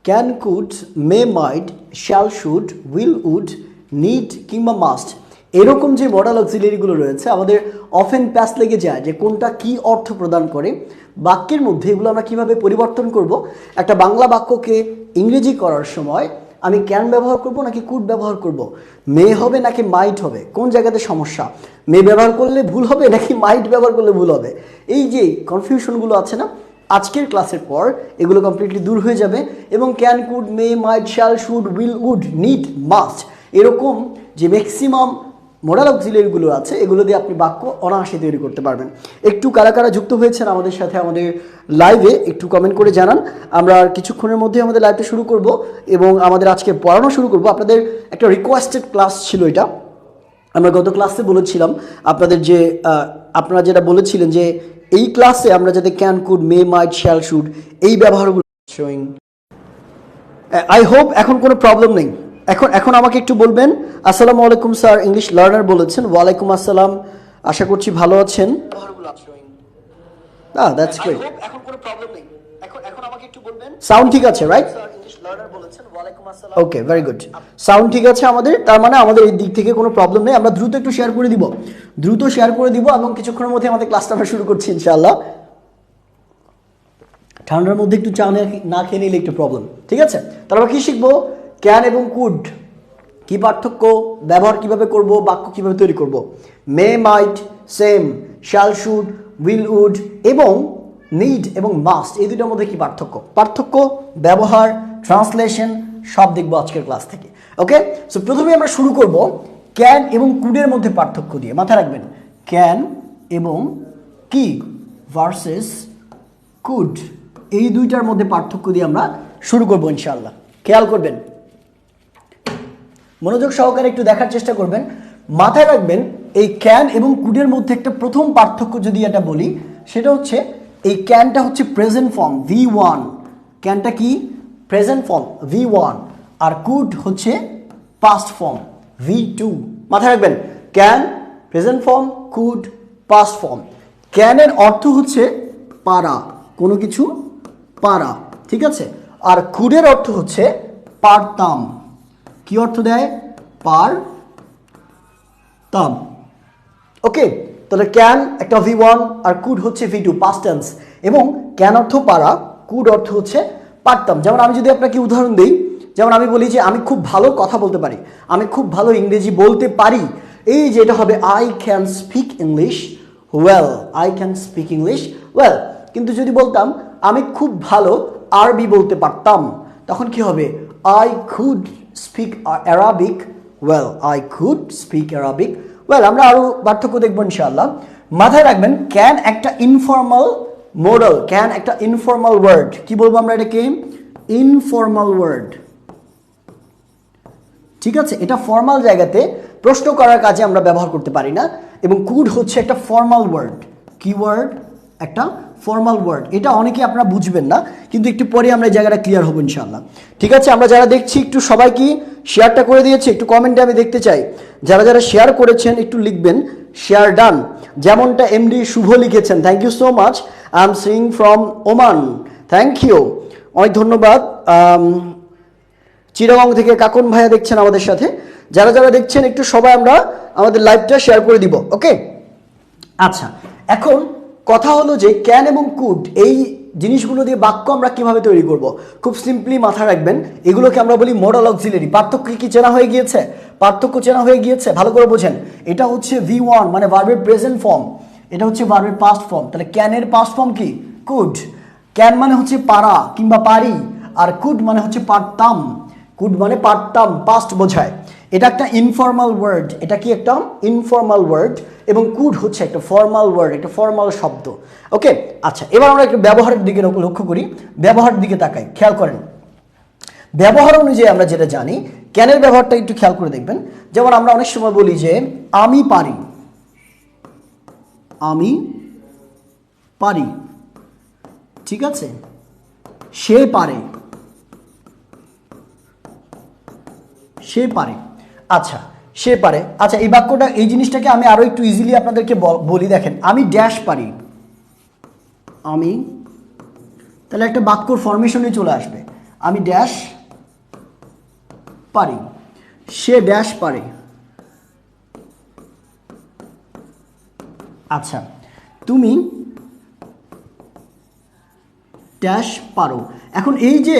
Can, could, may, might, shall, should, will, would, need কিংবা must, এরকম যে modal অক্সিলারিগুলো রয়েছে আমাদের অফেন প্যাস লেগে যায় যে কোনটা কি অর্থ প্রদান করে বাক্যের মধ্যে, এগুলো আমরা কীভাবে পরিবর্তন করব। একটা বাংলা বাক্যকে ইংরেজি করার সময় আমি ক্যান ব্যবহার করব নাকি কুড ব্যবহার করব, মে হবে নাকি মাইট হবে, কোন জায়গাতে সমস্যা, মে ব্যবহার করলে ভুল হবে নাকি মাইট ব্যবহার করলে ভুল হবে, এই যে কনফিউশনগুলো আছে না, আজকের ক্লাসের পর এগুলো কমপ্লিটলি দূর হয়ে যাবে এবং can, could, may, might, shall, should, will, would, need, must, এরকম যে ম্যাক্সিমাম মডাল অক্সিলারিগুলো আছে এগুলো দিয়ে আপনি বাক্য অনায়াসে তৈরি করতে পারবেন। একটু কারা কারা যুক্ত হয়েছেন আমাদের সাথে আমাদের লাইভে একটু কমেন্ট করে জানান। আমরা কিছুক্ষণের মধ্যে আমাদের লাইভটা শুরু করব এবং আমাদের আজকে পড়ানো শুরু করব। আপনাদের একটা রিকোয়েস্টেড ক্লাস ছিল এটা, আমরা গত ক্লাসে বলেছিলাম আপনাদের যে আপনারা যেটা বলেছিলেন যে এই ক্লাসে আমরা যাতে can, could, may, might, shall, should এই ব্যবহারগুলো শোয়িং। আই হোপ এখন কোনো প্রবলেম নেই। এখন আমাকে একটু বলবেন। আসসালামু আলাইকুম স্যার, ইংলিশ লার্নার বলেছেন। ওয়ালাইকুম আসসালাম, আশা করছি ভালো আছেন। That's great. এখন কোনো প্রবলেম নেই। এখন আমাকে একটু বলবেন সাউন্ড ঠিক আছে, রাইট? ইংলিশ লার্নার বলেছেন। ওয়ালাইকুম আসসালাম। ওকে, ভেরি গুড, সাউন্ড ঠিক আছে আমাদের, তার মানে আমাদের এই দিক থেকে কোনো প্রবলেম নেই। আমরা দ্রুত একটু শেয়ার করে দিব এবং কিছুক্ষণের মধ্যে আমাদের ক্লাসটা আমরা শুরু করছি ইনশাআল্লাহ। ঠান্ডার মধ্যে একটু চা না খেয়ে নিলে একটু প্রবলেম, ঠিক আছে? তারপর কি শিখবো? ক্যান এবং কুড কি পার্থক্য, ব্যবহার কিভাবে করব, বাক্য কিভাবে তৈরি করব। May, might, same, shall, should, will, would এবং নিড এবং মাস্ট, এই দুটোর মধ্যে কি পার্থক্য, ব্যবহার, ট্রান্সলেশন সব দেখবো আজকের ক্লাস থেকে। ওকে, সো প্রথমে আমরা শুরু করব ক্যান এবং কুডের মধ্যে পার্থক্য দিয়ে। মাথায় রাখবেন ক্যান এবং কি ভার্সেস কুড, এই দুইটার মধ্যে পার্থক্য দিয়ে আমরা শুরু করবো ইনশাআল্লাহ। খেয়াল করবেন, মনোযোগ সহকারে একটু দেখার চেষ্টা করবেন। মাথায় রাখবেন এই ক্যান এবং কুডের মধ্যে একটা প্রথম পার্থক্য যদি এটা বলি, সেটা হচ্ছে এই ক্যানটা হচ্ছে প্রেজেন্ট ফর্ম V1, ক্যানটা কি প্রেজেন্ট ফর্ম V1, আর কুড হচ্ছে পাস্ট ফর্ম V2। মাথায় রাখবেন can present form, could past form. ক্যানের অর্থ হচ্ছে পারা, কোনো কিছু পারা, ঠিক আছে? আর কুডের অর্থ হচ্ছে পারতাম। কি অর্থ দেয়? পারতাম। ওকে, তাহলে ক্যান একটা V1 আর কুড হচ্ছে V2, পাস্ট টেন্স। এবং ক্যান অর্থ পারা, কুড অর্থ হচ্ছে পারতাম। যেমন আমি যদি আপনাকে উদাহরণ দিই, যেমন আমি বলি যে আমি খুব ভালো কথা বলতে পারি, আমি খুব ভালো ইংরেজি বলতে পারি, এই যে এটা হবে I can speak English well, I can speak English well. কিন্তু যদি বলতাম আমি খুব ভালো আরবি বলতে পারতাম, তখন কি হবে? I could speak Arabic well, I could speak Arabic well. আমরা আরো পার্থক্য দেখবো ইনশাআল্লাহ। মাথায় রাখবেন ক্যান একটা ইনফর্মাল মডেল, ক্যান একটা ইনফর্মাল ওয়ার্ড। কি বলবো আমরা এটাকে? ইনফর্মাল ওয়ার্ড, ঠিক আছে? এটা ফর্মাল জায়গাতে প্রশ্ন করার কাজে আমরা ব্যবহার করতে পারি না। এবং কুড হচ্ছে একটা ফর্মাল ওয়ার্ড। কি ওয়ার্ড? একটা ফর্মাল ওয়ার্ড। এটা অনেকে আপনারা বুঝবেন না, কিন্তু একটু পরে আমরা এই জায়গাটা ক্লিয়ার হবো ইনশাআল্লাহ। ঠিক আছে, আমরা যারা দেখছি একটু সবাই কি শেয়ারটা করে দিয়েছে? একটু কমেন্টে আমি দেখতে চাই যারা যারা শেয়ার করেছেন একটু লিখবেন শেয়ার ডান। যেমনটা এমডি শুভ লিখেছেন, thank you so much, I am seeing from Oman, thank you, অনেক ধন্যবাদ। চিটাগং থেকে কাকন ভাইয়া দেখছেন আমাদের সাথে। যারা যারা দেখছেন একটু সবাই আমরা আমাদের লাইভটা শেয়ার করে দিব। ওকে, আচ্ছা, এখন কথা হলো যে ক্যান এবং কুড এই জিনিসগুলো দিয়ে বাক্য আমরা কিভাবে তৈরি করব। খুব সিম্পলি মাথায় রাখবেন, এগুলোকে আমরা বলি মডাল অক্সিলারি। পার্থক্য কি চেনা হয়ে গিয়েছে? পার্থক্য চেনা হয়ে গিয়েছে, ভালো করে বোঝেন। এটা হচ্ছে V1 মানে ভার্বের প্রেজেন্ট ফর্ম, এটা হচ্ছে ভার্বের পাস্ট ফর্ম। তাহলে ক্যানের পাস্ট ফর্ম কি? কুড। ক্যান মানে হচ্ছে পারা কিংবা পারি, আর কুড মানে হচ্ছে পারতাম। কুড মানে পারতাম, পাস্ট বোঝায়। এটা একটা ইনফর্মাল ওয়ার্ড, এটা কি একটা ইনফর্মাল ওয়ার্ড, এবং কুড হচ্ছে একটা ফর্মাল ওয়ার্ড, একটা ফর্মাল শব্দ। ওকে, আচ্ছা, এবার আমরা একটু ব্যবহারের দিকে লক্ষ্য করি, ব্যবহারের দিকে তাকাই, খেয়াল করেন। ব্যবহার অনুযায়ী আমরা যেটা জানি, ক্যানের ব্যবহারটা একটু খেয়াল করে দেখবেন। যেমন আমরা অনেক সময় বলি যে আমি পারি, আমি পারি, ঠিক আছে? সে পারে, সে পারে। আচ্ছা, সে পারে। আচ্ছা, এই বাক্যটা, এই জিনিসটাকে আমি আরো একটু ইজিলি আপনাদেরকে বলি। দেখেন, আমি ড্যাশ পারি, আমি, তাহলে একটা বাক্যর ফরমেশনে চলে আসবে। আমি ড্যাশ পারি, সে ড্যাশ পারে। আচ্ছা, তুমি ড্যাশ পারো। এখন এই যে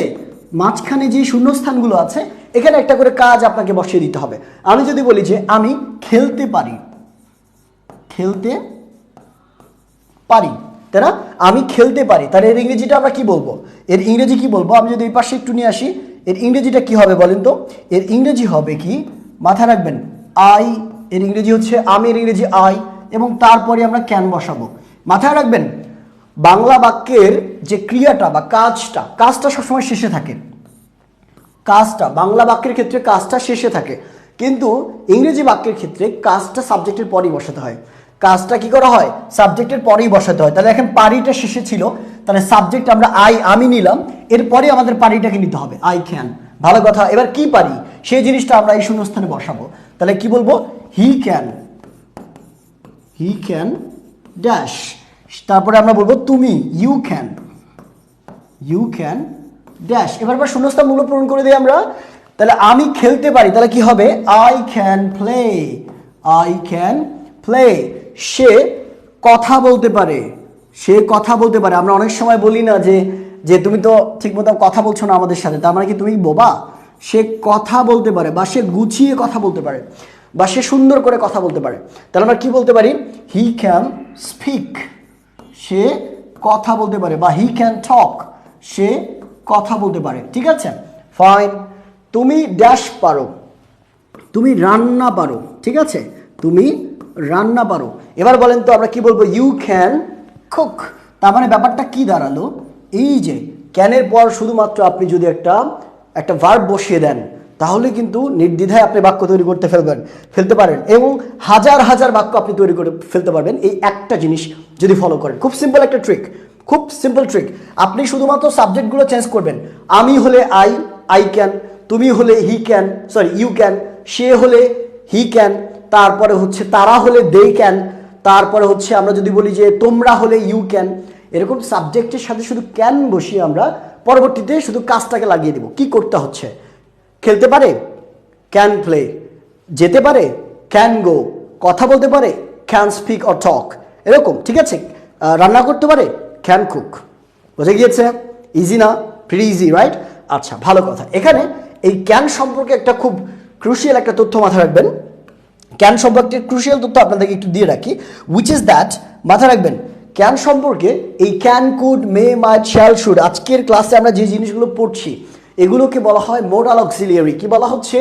মাঝখানে যে শূন্যস্থানগুলো আছে, এখানে একটা করে কাজ আপনাকে বসিয়ে দিতে হবে। আমি যদি বলি যে আমি খেলতে পারি, খেলতে পারি, তাই না? আমি খেলতে পারি, তাহলে এর ইংরেজিটা আমরা কি বলবো? এর ইংরেজি কি বলবো? আমি যদি এই পাশে একটু নিয়ে আসি, এর ইংরেজিটা কি হবে বলেন তো? এর ইংরেজি হবে কি, মাথায় রাখবেন, আই। এর ইংরেজি হচ্ছে আমি, এর ইংরেজি আই, এবং তারপরে আমরা ক্যান বসাবো। মাথায় রাখবেন, বাংলা বাক্যের যে ক্রিয়াটা বা কাজটা সবসময় শেষে থাকে। কাজটা বাংলা বাক্যের ক্ষেত্রে কাজটা শেষে থাকে, কিন্তু ইংরেজি বাক্যের ক্ষেত্রে কাজটা সাবজেক্টের পরেই বসাতে হয়। কাজটা কি করা হয়? সাবজেক্টের পরেই বসাতে হয়। তাহলে এখন পারিটা শেষে ছিল, তাহলে সাবজেক্ট আমরা আমি নিলাম, এরপরে আমাদের পারিটাকে নিতে হবে, আই ক্যান। ভালো কথা। এবার কি পারি সেই জিনিসটা আমরা এই শূন্যস্থানে বসাবো। তাহলে কি বলবো? He can dash. তারপরে আমরা বলবো তুমি, ইউ ক্যান ড্যাশ। এবার আমরা শূন্যস্থানগুলো পূরণ করে দিই আমরা। তাহলে আমি খেলতে পারি, তাহলে কি হবে? I can play. সে কথা বলতে পারে, আমরা অনেক সময় বলি না যে তুমি তো ঠিক মতো কথা বলছো না আমাদের সাথে, তার মানে কি তুমি বোবা? সে কথা বলতে পারে, বা সে গুছিয়ে কথা বলতে পারে, বা সে সুন্দর করে কথা বলতে পারে। তাহলে আমরা কি বলতে পারি? হি ক্যান স্পিক, সে কথা বলতে পারে, বা হি ক্যান টক, সে কথা বলতে পারে। ঠিক আছে, ফাইন। তুমি ড্যাশ পারো, তুমি রান্না পারো। ঠিক আছে, তুমি রান্না পারো। এবার বলেন তো আমরা কি বলবো? You can cook. তার মানে ব্যাপারটা কি দাঁড়ালো? এই যে ক্যানের পর শুধুমাত্র আপনি যদি একটা ভার্ব বসিয়ে দেন, তাহলে কিন্তু নির্দ্বিধায় আপনি বাক্য তৈরি করতে ফেলতে পারেন, এবং হাজার হাজার বাক্য আপনি তৈরি করে ফেলতে পারবেন এই একটা জিনিস যদি ফলো করেন। খুব সিম্পল একটা ট্রিক, খুব সিম্পল ট্রিক। আপনি শুধুমাত্র সাবজেক্টগুলো চেঞ্জ করবেন। আমি হলে আই ক্যান, তুমি হলে ইউ ক্যান, সে হলে হি ক্যান, তারপরে হচ্ছে তারা হলে দে ক্যান, তারপরে হচ্ছে আমরা যদি বলি যে তোমরা হলে ইউ ক্যান। এরকম সাবজেক্টের সাথে শুধু ক্যান বসিয়ে আমরা পরবর্তীতে শুধু কাজটাকে লাগিয়ে দেব। কি করতে হচ্ছে? খেলতে পারে, ক্যান প্লে। যেতে পারে, ক্যান গো। কথা বলতে পারে, ক্যান স্পিক অর টক। এরকম, ঠিক আছে? রান্না করতে পারে, ক্যান কুক। বুঝে গিয়েছে? ইজি না? Pretty easy, right? আচ্ছা, ভালো কথা। এখানে এই ক্যান সম্পর্কে একটা খুব ক্রুশিয়াল একটা তথ্য মাথায় রাখবেন। ক্যান সম্পর্কে ক্রুশিয়াল তথ্য আপনাদেরকে একটু দিয়ে রাখি, উইচ ইজ দ্যাট, মাথায় রাখবেন ক্যান সম্পর্কে এই can, could, may, might, shall, should, আজকের ক্লাসে আমরা যে জিনিসগুলো পড়ছি এগুলোকে বলা হয় মোডাল অক্সিলিয়ারি। কি বলা হচ্ছে?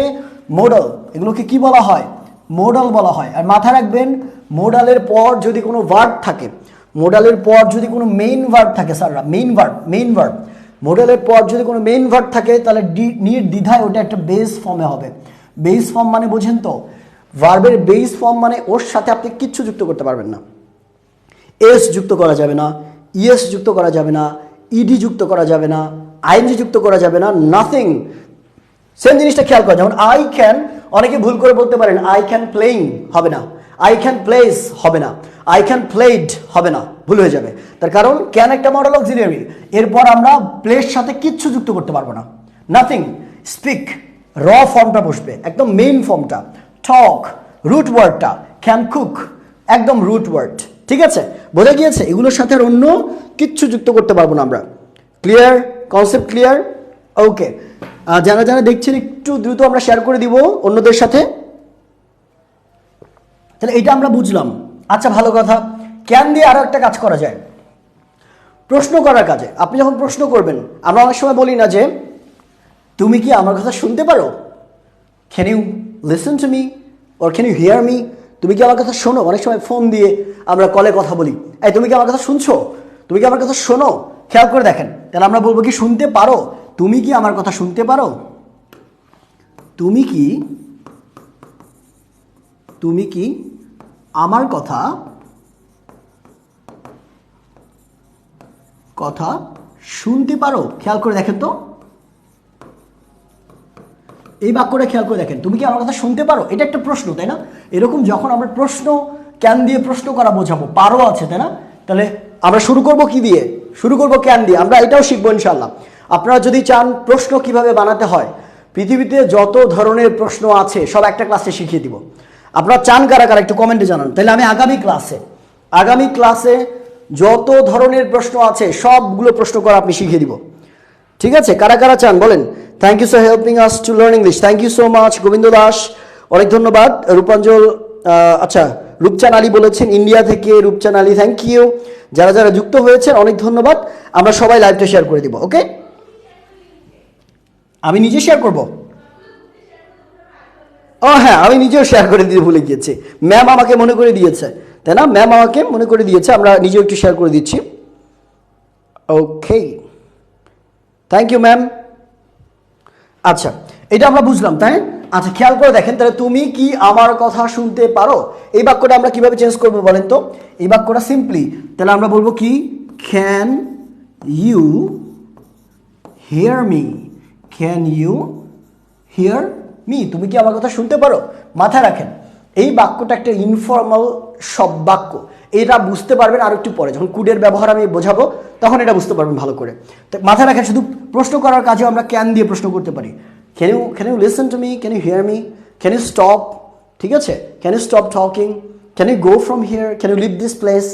মোডাল। এগুলোকে কি বলা হয়? মোডাল বলা হয়। আর মাথায় রাখবেন, মোডালের পর যদি কোনো ভার্ব থাকে, মোডালের পর যদি কোনো মেইন ভার্ব থাকে, স্যাররা মেইন ভার্ব, মোডালের পর যদি কোনো মেইন ভার্ব থাকে, তাহলে নির্দ্বিধায় ওটা একটা বেস ফর্মে হবে। বেস ফর্ম মানে বোঝেন তো? ভার্বের বেস ফর্ম মানে ওর সাথে আপনি কিচ্ছু যুক্ত করতে পারবেন না। এস যুক্ত করা যাবে না, ইএস যুক্ত করা যাবে না, ইডি যুক্ত করা যাবে না, আইএনজি যুক্ত করা যাবে না, নাথিং। সেম জিনিসটা খেয়াল করা। যেমন আই ক্যান, অনেকে ভুল করে বলতে পারেন আই ক্যান প্লেইং, হবে না। আই ক্যান প্লেস, হবে না। আই ক্যান প্লেড, হবে না, ভুল হয়ে যাবে। তার কারণ ক্যান একটা মডেল অক্সিলিয়ারি, এরপর আমরা প্লের সাথে কিচ্ছু যুক্ত করতে পারবো না। নাথিং। স্পিক, র ফর্মটা বসবে, একদম মেইন ফর্মটা। টক, রুট ওয়ার্ডটা। ক্যান কুক, একদম রুট ওয়ার্ড। ঠিক আছে, বোঝা গিয়েছে? এগুলোর সাথে আর অন্য কিচ্ছু যুক্ত করতে পারবো না আমরা। ক্লিয়ার? Concept clear? ওকে। যারা যারা দেখছেন একটু দ্রুত আমরা শেয়ার করে দিব অন্যদের সাথে। তাহলে এটা আমরা বুঝলাম। আচ্ছা, ভালো কথা। ক্যান দিয়ে আরো একটা কাজ করা যায়, প্রশ্ন করার কাজে। আপনি যখন প্রশ্ন করবেন, আমরা অনেক সময় বলি না যে তুমি কি আমার কথা শুনতে পারো? Can you listen to me or can you hear me? তুমি কি আমার কথা শোনো? অনেক সময় ফোন দিয়ে আমরা কলে কথা বলি, এই তুমি কি আমার কথা শুনছো? তুমি কি আমার কথা শোনো? খেয়াল করে দেখেন, তাহলে আমরা বলবো কি শুনতে পারো? তুমি কি আমার কথা শুনতে পারো? তুমি কি আমার কথা শুনতে পারো? খেয়াল করে দেখেন তো, এই বাক্যটা খেয়াল করে দেখেন, তুমি কি আমার কথা শুনতে পারো? এটা একটা প্রশ্ন, তাই না? এরকম যখন আমরা প্রশ্ন, ক্যান দিয়ে প্রশ্ন করা বোঝাবো, পারো আছে, তাই না? তাহলে আমরা শুরু করব কি দিয়ে? শুরু করব ক্যান দিয়ে। আমরা এটাও শিখবো ইনশাআল্লাহ। আপনারা যদি চান প্রশ্ন কিভাবে বানাতে হয়, পৃথিবীতে যত ধরনের প্রশ্ন আছে সব একটা ক্লাসে শিখিয়ে দিব। আপনারা চান কারা কারা একটু কমেন্টে জানান, তাহলে আমি আগামী ক্লাসে যত ধরনের প্রশ্ন আছে সবগুলো প্রশ্ন করা আপনি শিখিয়ে দিব। ঠিক আছে, কারা কারা চান বলেন। Thank you so helping us to learn English. Thank you so much Gobinda Das, অনেক ধন্যবাদ। রূপাঞ্জল, আচ্ছা রূপচান আলী বলেছেন ইন্ডিয়া থেকে, রূপচান আলী থ্যাংক ইউ। যারা যারা যুক্ত হয়েছেন অনেক ধন্যবাদ। আমরা সবাই লাইভটা শেয়ার করে দিব। ওকে, আমি নিজে শেয়ার করব। ও হ্যাঁ, আমি নিজেও শেয়ার করে দিতে ভুলে গিয়েছি। ম্যাম আমাকে মনে করে দিয়েছে, তাই না? ম্যাম আমাকে মনে করে দিয়েছে, আমরা নিজেও একটু শেয়ার করে দিচ্ছি। ওকে, থ্যাংক ইউ ম্যাম। আচ্ছা, এটা আমরা বুঝলাম, তাই? আচ্ছা, খেয়াল করে দেখেন, তাহলে তুমি কি আমার কথা শুনতে পারো, এই বাক্যটা আমরা কিভাবে চেঞ্জ করবো বলেন তো? এই বাক্যটা সিম্পলি তাহলে আমরা বলবো কি, can you hear me, can you hear me, তুমি কি আমার কথা শুনতে পারো? মাথায় রাখেন, এই বাক্যটা একটা ইনফর্মাল সব বাক্য, এটা বুঝতে পারবেন আর একটু পরে, যখন কুডের ব্যবহার আমি বোঝাবো তখন এটা বুঝতে পারবেন ভালো করে। তো মাথায় রাখেন, শুধু প্রশ্ন করার কাজেও আমরা ক্যান দিয়ে প্রশ্ন করতে পারি। Can you listen to me, can you hear me, can you stop, ঠিক আছে, can you stop talking, can you go from here, can you leave this place,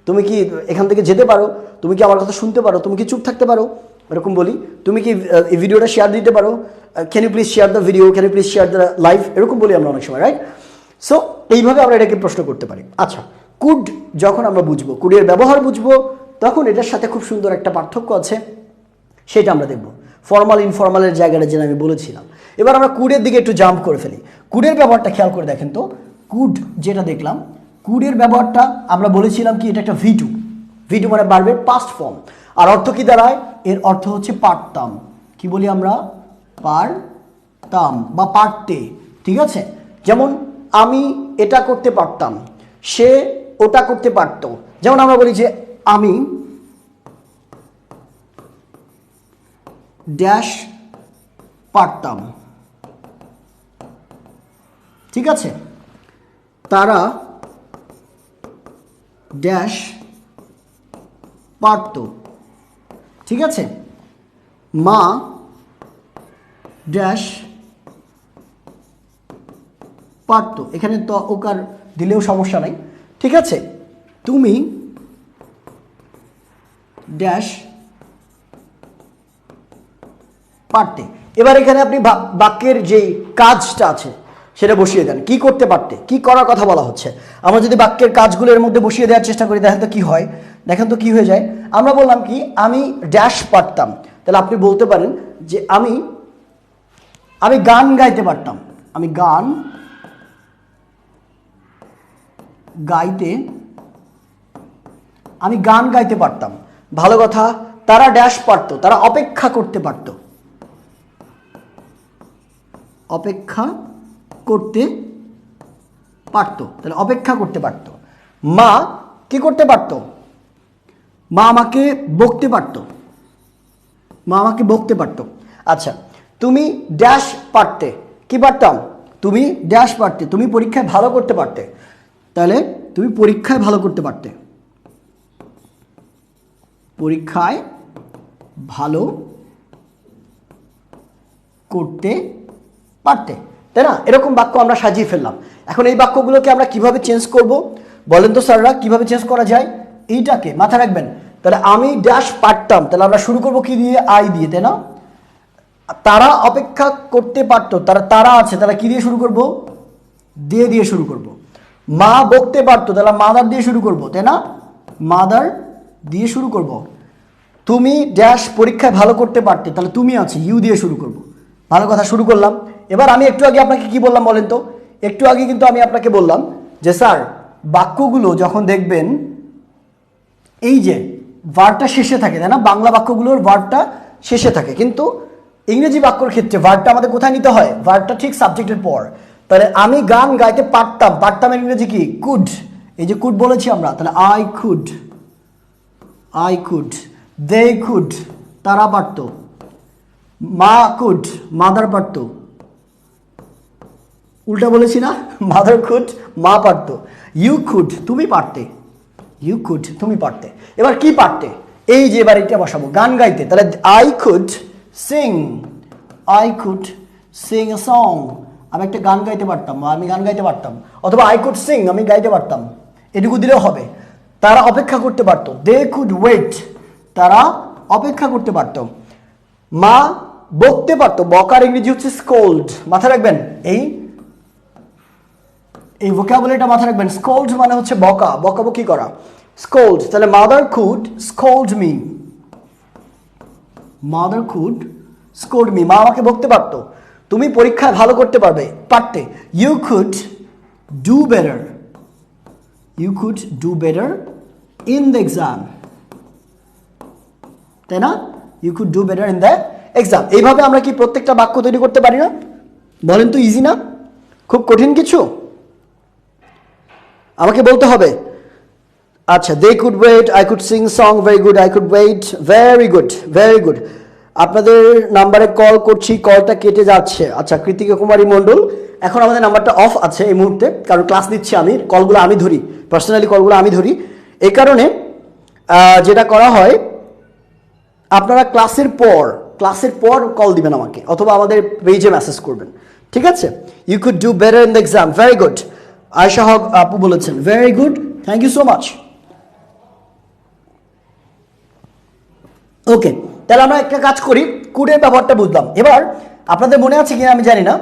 তুমি কি এখান থেকে যেতে পারো, তুমি কি আমার কথা শুনতে পারো, তুমি কি চুপ থাকতে পারো, এরকম বলি। তুমি কি এই ভিডিওটা শেয়ার দিতে পারো, can you please share the video, can you please share the live, এরকম বলি আমরা অনেক সময়, রাইট? সো এইভাবে আমরা এটাকে প্রশ্ন করতে পারি। আচ্ছা, কুড যখন আমরা বুঝবো, কুডের ব্যবহার বুঝবো, তখন এটার সাথে খুব সুন্দর একটা পার্থক্য আছে, সেটা আমরা দেখব। ফর্মাল ইনফর্মালের জায়গাটা যেটা আমি বলেছিলাম। এবার আমরা কুডের দিকে একটু জাম্প করে ফেলি। কুডের ব্যবহারটা খেয়াল করে দেখেন তো, কুড যেটা দেখলাম, কুডের ব্যবহারটা আমরা বলেছিলাম কি, এটা একটা ভিটু, ভিটু মানে ভার্বের পাস্ট ফর্ম। আর অর্থ কি দাঁড়ায়? এর অর্থ হচ্ছে পারতাম। কি বলি আমরা? পারতাম বা পারতে, ঠিক আছে? যেমন আমি এটা করতে পারতাম, সে ওটা করতে পারত। যেমন আমরা বলি যে আমি ড্যাশ পারতাম, ঠিক আছে, তারা ড্যাশ পারত, ঠিক আছে, মা ড্যাশ পারত, এখানে তো ওকার দিলেও সমস্যা নাই, ঠিক আছে, তুমি ড্যাশ পারতে। এবার এখানে আপনি বাক্যের যে কাজটা আছে সেটা বসিয়ে দেন, কি করতে পারতে, কি করার কথা বলা হচ্ছে। আমরা যদি বাক্যের কাজগুলোর মধ্যে বসিয়ে দেওয়ার চেষ্টা করি, দেখেন তো কি হয়, দেখেন তো কি হয়ে যায়। আমরা বললাম কি, আমি ড্যাশ পারতাম, তাহলে আপনি বলতে পারেন যে আমি গান গাইতে পারতাম, আমি গান গাইতে পারতাম, ভালো কথা। তারা ড্যাশ পারতো, তারা অপেক্ষা করতে পারতো, অপেক্ষা করতে পারতো, তাহলে অপেক্ষা করতে পারতো। মা কি করতে পারতো? মা আমাকে বকতে পারতো, মা আমাকে বকতে পারতো। আচ্ছা, তুমি ড্যাশ পারতে, কি পারতাম? তুমি ড্যাশ পারতে, তুমি পরীক্ষায় ভালো করতে পারতে, তাহলে তুমি পরীক্ষায় ভালো করতে পারতে, পরীক্ষায় ভালো করতে পারতে, তাই না? এরকম বাক্য আমরা সাজিয়ে ফেললাম। এখন এই বাক্যগুলোকে আমরা কিভাবে চেঞ্জ করব বলেন তো স্যাররা, কিভাবে চেঞ্জ করা যায়? এইটাকে মাথায় রাখবেন। তাহলে আমি ড্যাশ পারতাম, তাহলে আমরা শুরু করব কি দিয়ে? আই দিয়ে, তাই না? তারা অপেক্ষা করতে পারতো, তারা আছে, তারা কি দিয়ে শুরু করব? দিয়ে শুরু করব। মা বকতে পারতো, তাহলে মাদার দিয়ে শুরু করব, তাই না? মাদার দিয়ে শুরু করব। তুমি ড্যাশ পরীক্ষায় ভালো করতে পারতে, তাহলে তুমি আছে, ইউ দিয়ে শুরু করব। ভালো কথা, শুরু করলাম। এবার আমি একটু আগে আপনাকে কি বললাম বলেন তো? একটু আগে কিন্তু আমি আপনাকে বললাম যে স্যার, বাক্যগুলো যখন দেখবেন এই যে ভার্বটা শেষে থাকে, তাই না? বাংলা বাক্যগুলোর ভার্বটা শেষে থাকে, কিন্তু ইংরেজি বাক্যর ক্ষেত্রে ভার্বটা আমাদের কোথায় নিতে হয়? ভার্বটা ঠিক সাবজেক্টের পর। তাহলে আমি গান গাইতে পারতাম, পারতামের ইংরেজি কি? কুড। এই যে কুড বলেছি আমরা, তাহলে আই কুড, দে কুড, তারা পারতো, মা কুড, মাদার পারতো, উল্টা বলেছি না? মাদার কুড, মা পারতো। ইউ কুড, তুমি পারতে, ইউ কুড, তুমি পারতে। এবার কি পারতে? এই যে এবার এটা বসাবো গান গাইতে, তাহলে I could Singh a song, আমি একটা গান গাইতে পারতাম বা আমি গান গাইতে পারতাম, অথবা আই কুড সিং, আমি গাইতে পারতাম, এটুকু দিলেও হবে। তারা অপেক্ষা করতে পারতো, দে কুড ওয়েট, তারা অপেক্ষা করতে পারতো। মা বকতে পারতো, বকার ইংরেজি হচ্ছে স্কোল্ড, মাথায় রাখবেন এই ভোকাবুলারিটা মাথায় রাখবেন। স্কোল্ড মানে হচ্ছে বকা, বকাবকি করা, স্কোল্ড। তাহলে mother could scold me, mother could scold me, মা আমাকে বকতে পারতো। তুমি পরীক্ষায় ভালো করতে পারতে, you could do better, you could do better in the exam, তাই না? You could do better in the exam. এইভাবে আমরা কি প্রত্যেকটা বাক্য তৈরি করতে পারি না? বলেন তো, ইজি না? খুব কঠিন কিছু? আমাকে বলতে হবে। আচ্ছা, they could wait, I could sing song, very good, I could wait, very good, very good. আপনাদের নাম্বারে কল করছি, কলটা কেটে যাচ্ছে। আচ্ছা, কৃতিকা কুমারী মণ্ডল, এখন আমাদের নাম্বারটা অফ আছে এই মুহূর্তে, কারণ ক্লাস নিচ্ছি আমি, কলগুলো আমি ধরি, পার্সোনালি কলগুলো আমি ধরি। এই কারণে যেটা করা হয়, আপনারা ক্লাসের পর কল দিবেন আমাকে, অথবা আমাদের পেজে মেসেজ করবেন, ঠিক আছে? You could do better in the exam, very good. Ayesha Haque আপু বলেছেন, very good, thank you so much. Okay, তাহলে আমরা একটা কাজ করি, কুডের ব্যবহারটা বুঝলাম। এবার আপনাদের মনে আছে কিনা আমি জানি না,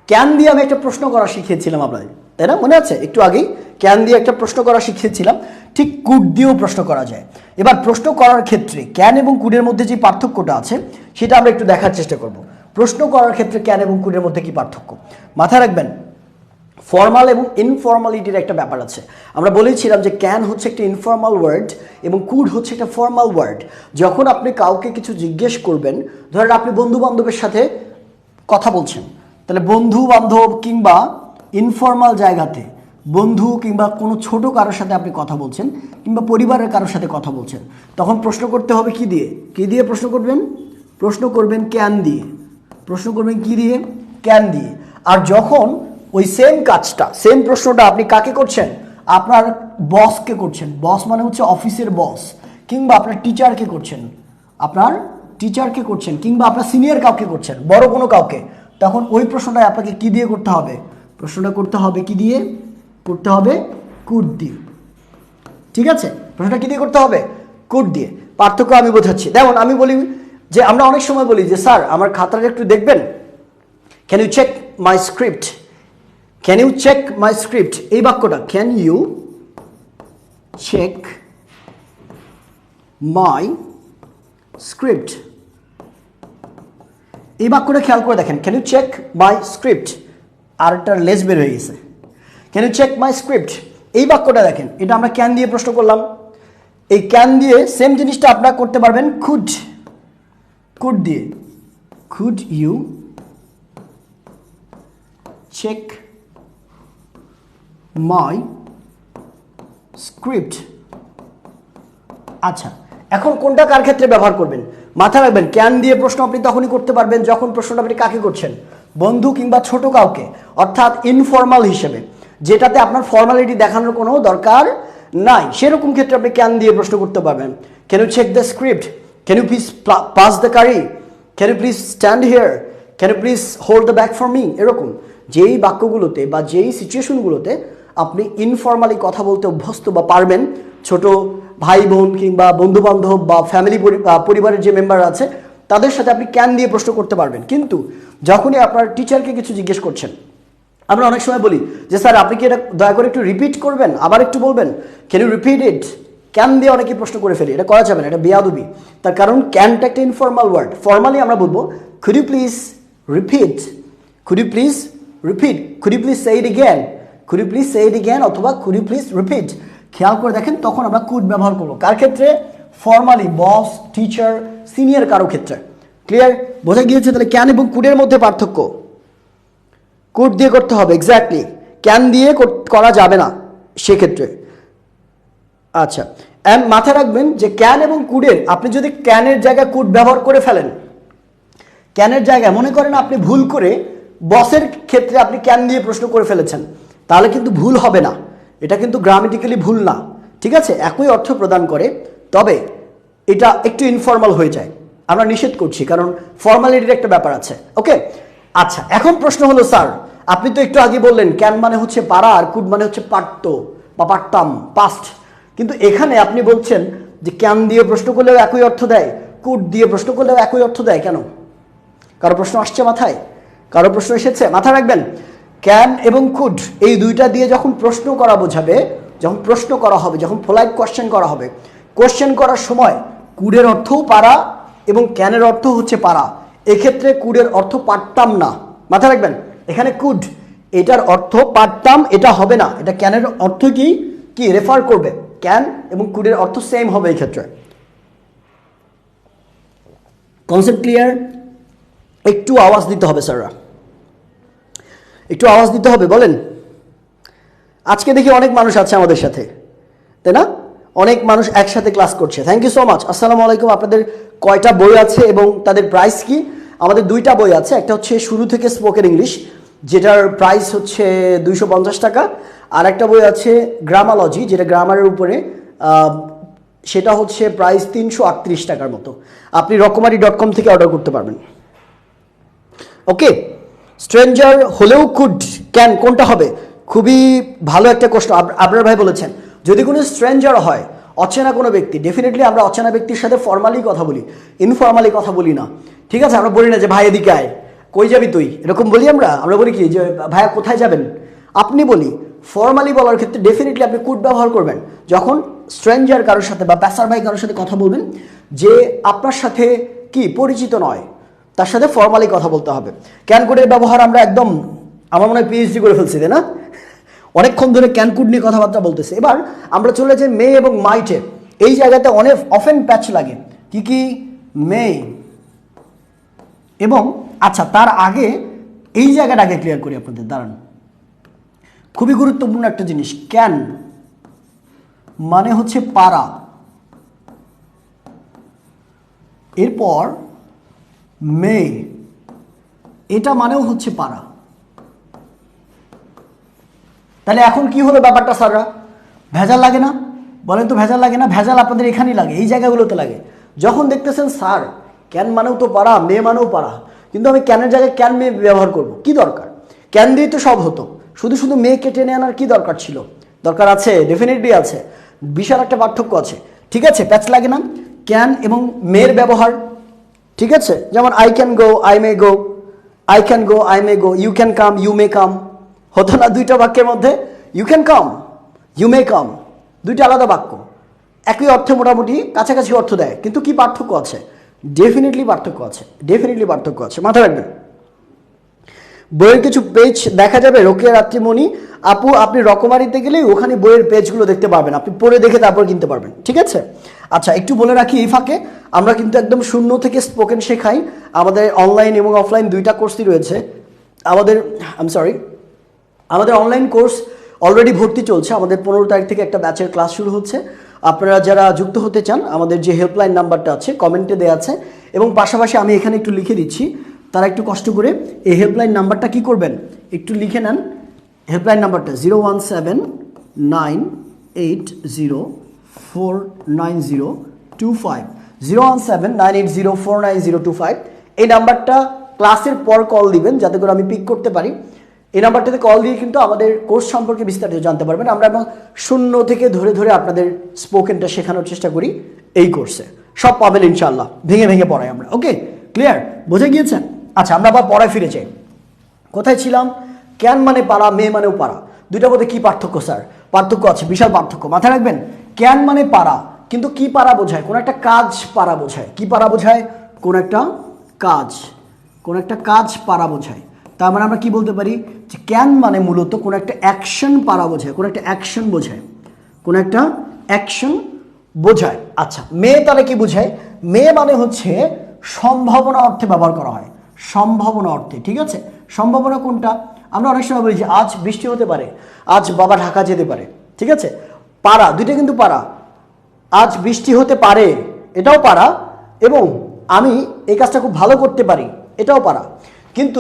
ক্যান দিয়ে আমি একটা প্রশ্ন করা শিখিয়েছিলাম আপনাদের, তাই না? মনে আছে? একটু আগেই ক্যান দিয়ে একটা প্রশ্ন করা শিখিয়েছিলাম, ঠিক কুড দিয়েও প্রশ্ন করা যায়। এবার প্রশ্ন করার ক্ষেত্রে ক্যান এবং কুডের মধ্যে যে পার্থক্যটা আছে সেটা আমরা একটু দেখার চেষ্টা করব। প্রশ্ন করার ক্ষেত্রে ক্যান এবং কুডের মধ্যে কি পার্থক্য মাথায় রাখবেন। ফর্মাল এবং ইনফর্মালিটির একটা ব্যাপার আছে। আমরা বলেছিলাম যে ক্যান হচ্ছে একটা ইনফর্মাল ওয়ার্ড এবং কুড হচ্ছে একটা ফর্মাল ওয়ার্ড। যখন আপনি কাউকে কিছু জিজ্ঞেস করবেন, ধরেন আপনি বন্ধু বান্ধবের সাথে কথা বলছেন, তাহলে বন্ধু বান্ধব কিংবা ইনফর্মাল জায়গাতে বন্ধু কিংবা কোনো ছোট কারোর সাথে আপনি কথা বলছেন, কিংবা পরিবারের কারোর সাথে কথা বলছেন, তখন প্রশ্ন করতে হবে কি দিয়ে? কি দিয়ে প্রশ্ন করবেন? প্রশ্ন করবেন ক্যান দিয়ে। প্রশ্ন করবেন কি দিয়ে? ক্যান দিয়ে। আর যখন ওই সেম কাজটা, সেম প্রশ্নটা আপনি কাকে করছেন? আপনার বসকে করছেন, বস মানে হচ্ছে অফিসের বস, কিংবা আপনার টিচারকে করছেন, আপনার টিচারকে করছেন, কিংবা আপনার সিনিয়র কাউকে করছেন, বড় কোনো কাউকে, তখন ওই প্রশ্নটা আপনাকে কি দিয়ে করতে হবে? প্রশ্নটা করতে হবে কি দিয়ে? করতে হবে কুড দিয়ে, ঠিক আছে? প্রশ্নটা কি দিয়ে করতে হবে? কুড দিয়ে। পার্থক্য আমি বোঝাচ্ছি। যেমন আমি বলি যে, আমরা অনেক সময় বলি যে, স্যার আমার খাতাটা একটু দেখবেন, can you check my script, can you check my script, এই বাক্যটা can you check my script, এই বাক্যটা খেয়াল করে দেখেন, can you check my script, আর একটা লেজ বের হয়ে গেছে, can you check my script, এই বাক্যটা দেখেন, এটা আমরা ক্যান দিয়ে প্রশ্ন করলাম। এই ক্যান দিয়ে সেম জিনিসটা আপনারা করতে পারবেন কুড, কুড দিয়ে। Could you check my script. আচ্ছা, এখন কোনটা কার ক্ষেত্রে ব্যবহার করবেন মাথা রাখবেন। ক্যান দিয়ে প্রশ্ন আপনি তখনই করতে পারবেন যখন প্রশ্নটা আপনি কাকে করছেন, বন্ধু কিংবা ছোট কাউকে, অর্থাৎ ইনফর্মাল হিসেবে, যেটাতে আপনার ফর্মালিটি দেখানোর কোনো দরকার নাই, সেরকম ক্ষেত্রে আপনি ক্যান দিয়ে প্রশ্ন করতে পারবেন। Can you check the script, can you please pass the curry, can you please stand here, can you please hold the bag for me. এরকম যেই বাক্যগুলোতে বা যেই সিচুয়েশনগুলোতে আপনি ইনফর্মালি কথা বলতে অভ্যস্ত বা পারবেন, ছোট ভাই বোন কিংবা বন্ধু বান্ধব বা ফ্যামিলি পরিবারের যে মেম্বার আছে তাদের সাথে আপনি ক্যান দিয়ে প্রশ্ন করতে পারবেন। কিন্তু যখনই আপনার টিচারকে কিছু জিজ্ঞেস করছেন, আমরা অনেক সময় বলি যে, স্যার আপনি কি এটা দয়া করে একটু রিপিট করবেন, আবার একটু বলবেন, can you repeat it. Can দিয়ে অনেকে প্রশ্ন করে ফেলি, এটা করা যাবে না, এটা বেয়াদবি। তার কারণ ক্যানটা একটা ইনফর্মাল ওয়ার্ড। ফর্মালি আমরা বলবো could you please repeat, could you please repeat, could you please say it again, could you please say it again, অথবা কুড ইউ প্লিজ রিপিট। খেয়াল করে দেখেন, তখন আমরা কুড ব্যবহার করবো কার ক্ষেত্রে? ফর্মালি বস, টিচার, সিনিয়র কারো ক্ষেত্রে। ক্লিয়ার? বোঝা গিয়েছে? তাহলে ক্যান এবং কুডের মধ্যে পার্থক্য, কুড দিয়ে করতে হবে, এক্স্যাক্টলি, ক্যান দিয়ে করা যাবে না সেক্ষেত্রে। আচ্ছা, মাথায় রাখবেন যে ক্যান এবং কুডের, আপনি যদি ক্যানের জায়গায় কুড ব্যবহার করে ফেলেন, ক্যানের জায়গায় মনে করেন আপনি ভুল করে বসের ক্ষেত্রে আপনি ক্যান দিয়ে প্রশ্ন করে ফেলেছেন, তাহলে কিন্তু ভুল হবে না, এটা কিন্তু গ্রামেটিক্যালি ভুল না, ঠিক আছে, একই অর্থ প্রদান করে, তবে এটা একটু ইনফর্মাল হয়ে যায়। আমরা নিষেধ করছি কারণ ফর্মালিটির একটা ব্যাপার আছে। ওকে, আচ্ছা এখন প্রশ্ন হলো স্যার, আপনি তো একটু আগে বললেন ক্যান মানে হচ্ছে পারা আর কুড মানে হচ্ছে পারত বা পারতাম, পাস্ট, কিন্তু এখানে আপনি বলছেন যে ক্যান দিয়ে প্রশ্ন করলেও একই অর্থ দেয়, কুড দিয়ে প্রশ্ন করলেও একই অর্থ দেয়, কেন? কারো প্রশ্ন আসছে মাথায়? কারো প্রশ্ন এসেছে? মাথায় রাখবেন, ক্যান এবং কুড এই দুইটা দিয়ে যখন প্রশ্ন করা বোঝাবে, যখন প্রশ্ন করা হবে, যখন পোলাইট কোশ্চেন করা হবে, কোশ্চেন করার সময় কুডের অর্থও পারা এবং ক্যানের অর্থ হচ্ছে পারা। এক্ষেত্রে কুডের অর্থ পারতাম না, মাথায় রাখবেন। এখানে কুড এটার অর্থ পারতাম এটা হবে না, এটা ক্যানের অর্থ কি রেফার করবে, ক্যান এবং কুডের অর্থ সেম হবে এই ক্ষেত্রে। Concept clear? একটু আওয়াজ দিতে হবে স্যাররা, একটু আওয়াজ দিতে হবে, বলেন। আজকে দেখি অনেক মানুষ আছে আমাদের সাথে, তাই না? অনেক মানুষ একসাথে ক্লাস করছে, থ্যাংক ইউ সো মাচ। আসসালামু আলাইকুম। আপনাদের কয়টা বই আছে এবং তাদের প্রাইস কি? আমাদের দুইটা বই আছে, একটা হচ্ছে শুরু থেকে স্পোকেন ইংলিশ, যেটার প্রাইস হচ্ছে 250 টাকা, আর একটা বই আছে গ্রামালজি, যেটা গ্রামারের উপরে, সেটা হচ্ছে প্রাইস 338 টাকার মতো। আপনি রকমারি.com থেকে অর্ডার করতে পারবেন। ওকে, স্ট্রেঞ্জার হলেও কুড ক্যান কোনটা হবে? খুবই ভালো একটা প্রশ্ন আপনার ভাই বলেছেন। যদি কোনো স্ট্রেঞ্জার হয়, অচেনা কোনো ব্যক্তি, ডেফিনেটলি আমরা অচেনা ব্যক্তির সাথে ফর্মালি কথা বলি, ইনফর্মালি কথা বলি না, ঠিক আছে? আমরা বলি না যে ভাই এদিকে আয়, কই যাবি তুই, এরকম বলি আমরা। আমরা বলি কি যে ভাইয়া কোথায় যাবেন আপনি, বলি। ফর্মালি বলার ক্ষেত্রে ডেফিনেটলি আপনি কুড ব্যবহার করবেন যখন স্ট্রেঞ্জার কারোর সাথে বা প্যাসার ভাই কারোর সাথে কথা বলবেন, যে আপনার সাথে কি পরিচিত নয়, তার সাথে ফর্মালি কথা বলতে হবে। ক্যান কুডের ব্যবহার আমরা একদম, আমার মনে হয় পিএইচডি করে ফেলছি, তাই না? অনেকক্ষণ ধরে ক্যান কুড নিয়ে কথাবার্তা বলতেছে। এবার আমরা চলে যাই মে এবং মাইটে। এই জায়গাতে অনেক অফেন প্যাচ লাগে, কি মে এবং, আচ্ছা তার আগে এই জায়গাটা আগে ক্লিয়ার করি আপনাদের, দাঁড়ান, খুবই গুরুত্বপূর্ণ একটা জিনিস। ক্যান মানে হচ্ছে পারা, এরপর মে এটা মানেও হচ্ছে পারা। তাহলে এখন কি হলো ব্যাপারটা স্যাররা? ভেজাল লাগে না? বলেন তো ভেজাল লাগে না? ভেজাল আপনাদের এখানেই লাগে, এই জায়গাগুলোতে লাগে। যখন দেখতেছেন স্যার ক্যান মানেও তো পারা, মে মানেও পারা, কিন্তু আমি ক্যানের জায়গায় ক্যান মে ব্যবহার করব, কি দরকার? ক্যান দিয়ে তো সব হতো, শুধু শুধু মে কেটে নিয়ে আনার কি দরকার ছিল? দরকার আছে, ডেফিনেটলি আছে, বিশাল একটা পার্থক্য আছে, ঠিক আছে? প্যাচ লাগে না? ক্যান এবং মের ব্যবহার, ঠিক আছে? যেমন I can go, I may go, I can go, I may go, you can come, you may come, হতো না দুইটা বাক্যের মধ্যে? You can come, you may come, দুইটা আলাদা বাক্য, একই অর্থে মোটামুটি কাছাকাছি অর্থ দেয়, কিন্তু কি পার্থক্য আছে? ডেফিনেটলি পার্থক্য আছে, ডেফিনেটলি পার্থক্য আছে, মাথায় রাখবেন। বইয়ের কিছু পেজ দেখা যাবে। রোকেয়া রাত্রিমণি আপু, আপনি রকমারিতে গেলে ওখানে বইয়ের পেজগুলো দেখতে পারবেন, আপনি পড়ে দেখে তারপর কিনতে পারবেন, ঠিক আছে? আচ্ছা একটু বলে রাখি এই ফাঁকে, আমরা কিন্তু একদম শূন্য থেকে স্পোকেন শেখাই। আমাদের অনলাইন এবং অফলাইন দুইটা কোর্সই রয়েছে। আমাদের অনলাইন কোর্স অলরেডি ভর্তি চলছে। আমাদের 15 তারিখ থেকে একটা ব্যাচের ক্লাস শুরু হচ্ছে। আপনারা যারা যুক্ত হতে চান, আমাদের যে হেল্পলাইন নাম্বারটা আছে কমেন্টে দেওয়া আছে, এবং পাশাপাশি আমি এখানে একটু লিখে দিচ্ছি, তারা একটু কষ্ট করে এই হেল্পলাইন নাম্বারটা কি করবেন, একটু লিখে নেন। হেল্পলাইন নাম্বারটা 01798049025, 01798049025। এই নাম্বারটা ক্লাসের পর কল দিবেন যাতে করে আমি পিক করতে পারি। এই নাম্বারটাতে কল দিয়ে কিন্তু আমাদের কোর্স সম্পর্কে বিস্তারিত জানতে পারবেন। আমরা এবং শূন্য থেকে ধরে ধরে আপনাদের স্পোকেনটা শেখানোর চেষ্টা করি এই কোর্সে। সব পাবেন ইনশাল্লাহ, ভেঙে ভেঙে পড়াই আমরা। ওকে, ক্লিয়ার? বুঝে গিয়েছেন? আচ্ছা আমরা আবার পড়ায় ফিরে যাই। কোথায় ছিলাম? ক্যান মানে পারা, মে মানেও পারা, দুইটার মধ্যে কি পার্থক্য স্যার? পার্থক্য আছে, বিশাল পার্থক্য, মাথায় রাখবেন। ক্যান মানে পারা, কিন্তু কি পারা বোঝায়? কোন একটা কাজ পারা বোঝায়। কি পারা বোঝায়? কোন একটা কাজ, কোন একটা কাজ পারা বোঝায়। তার মানে আমরা কি বলতে পারি যে ক্যান মানে মূলত কোন একটা অ্যাকশন পারা বোঝায়, কোন একটা অ্যাকশন বোঝায়, কোন একটা অ্যাকশন বোঝায়। আচ্ছা মে তাহলে কি বোঝায়? মে মানে হচ্ছে সম্ভাবনা অর্থে ব্যবহার করা হয়, সম্ভাবনা অর্থে, ঠিক আছে? সম্ভাবনা কোনটা? আমরা অনেক সময় বলি যে আজ বৃষ্টি হতে পারে, আজ বাবা ঢাকা যেতে পারে, ঠিক আছে? পারা, দুইটা কিন্তু পারা। আজ বৃষ্টি হতে পারে, এটাও পারা, এবং আমি এই কাজটা খুব ভালো করতে পারি, এটাও পারা। কিন্তু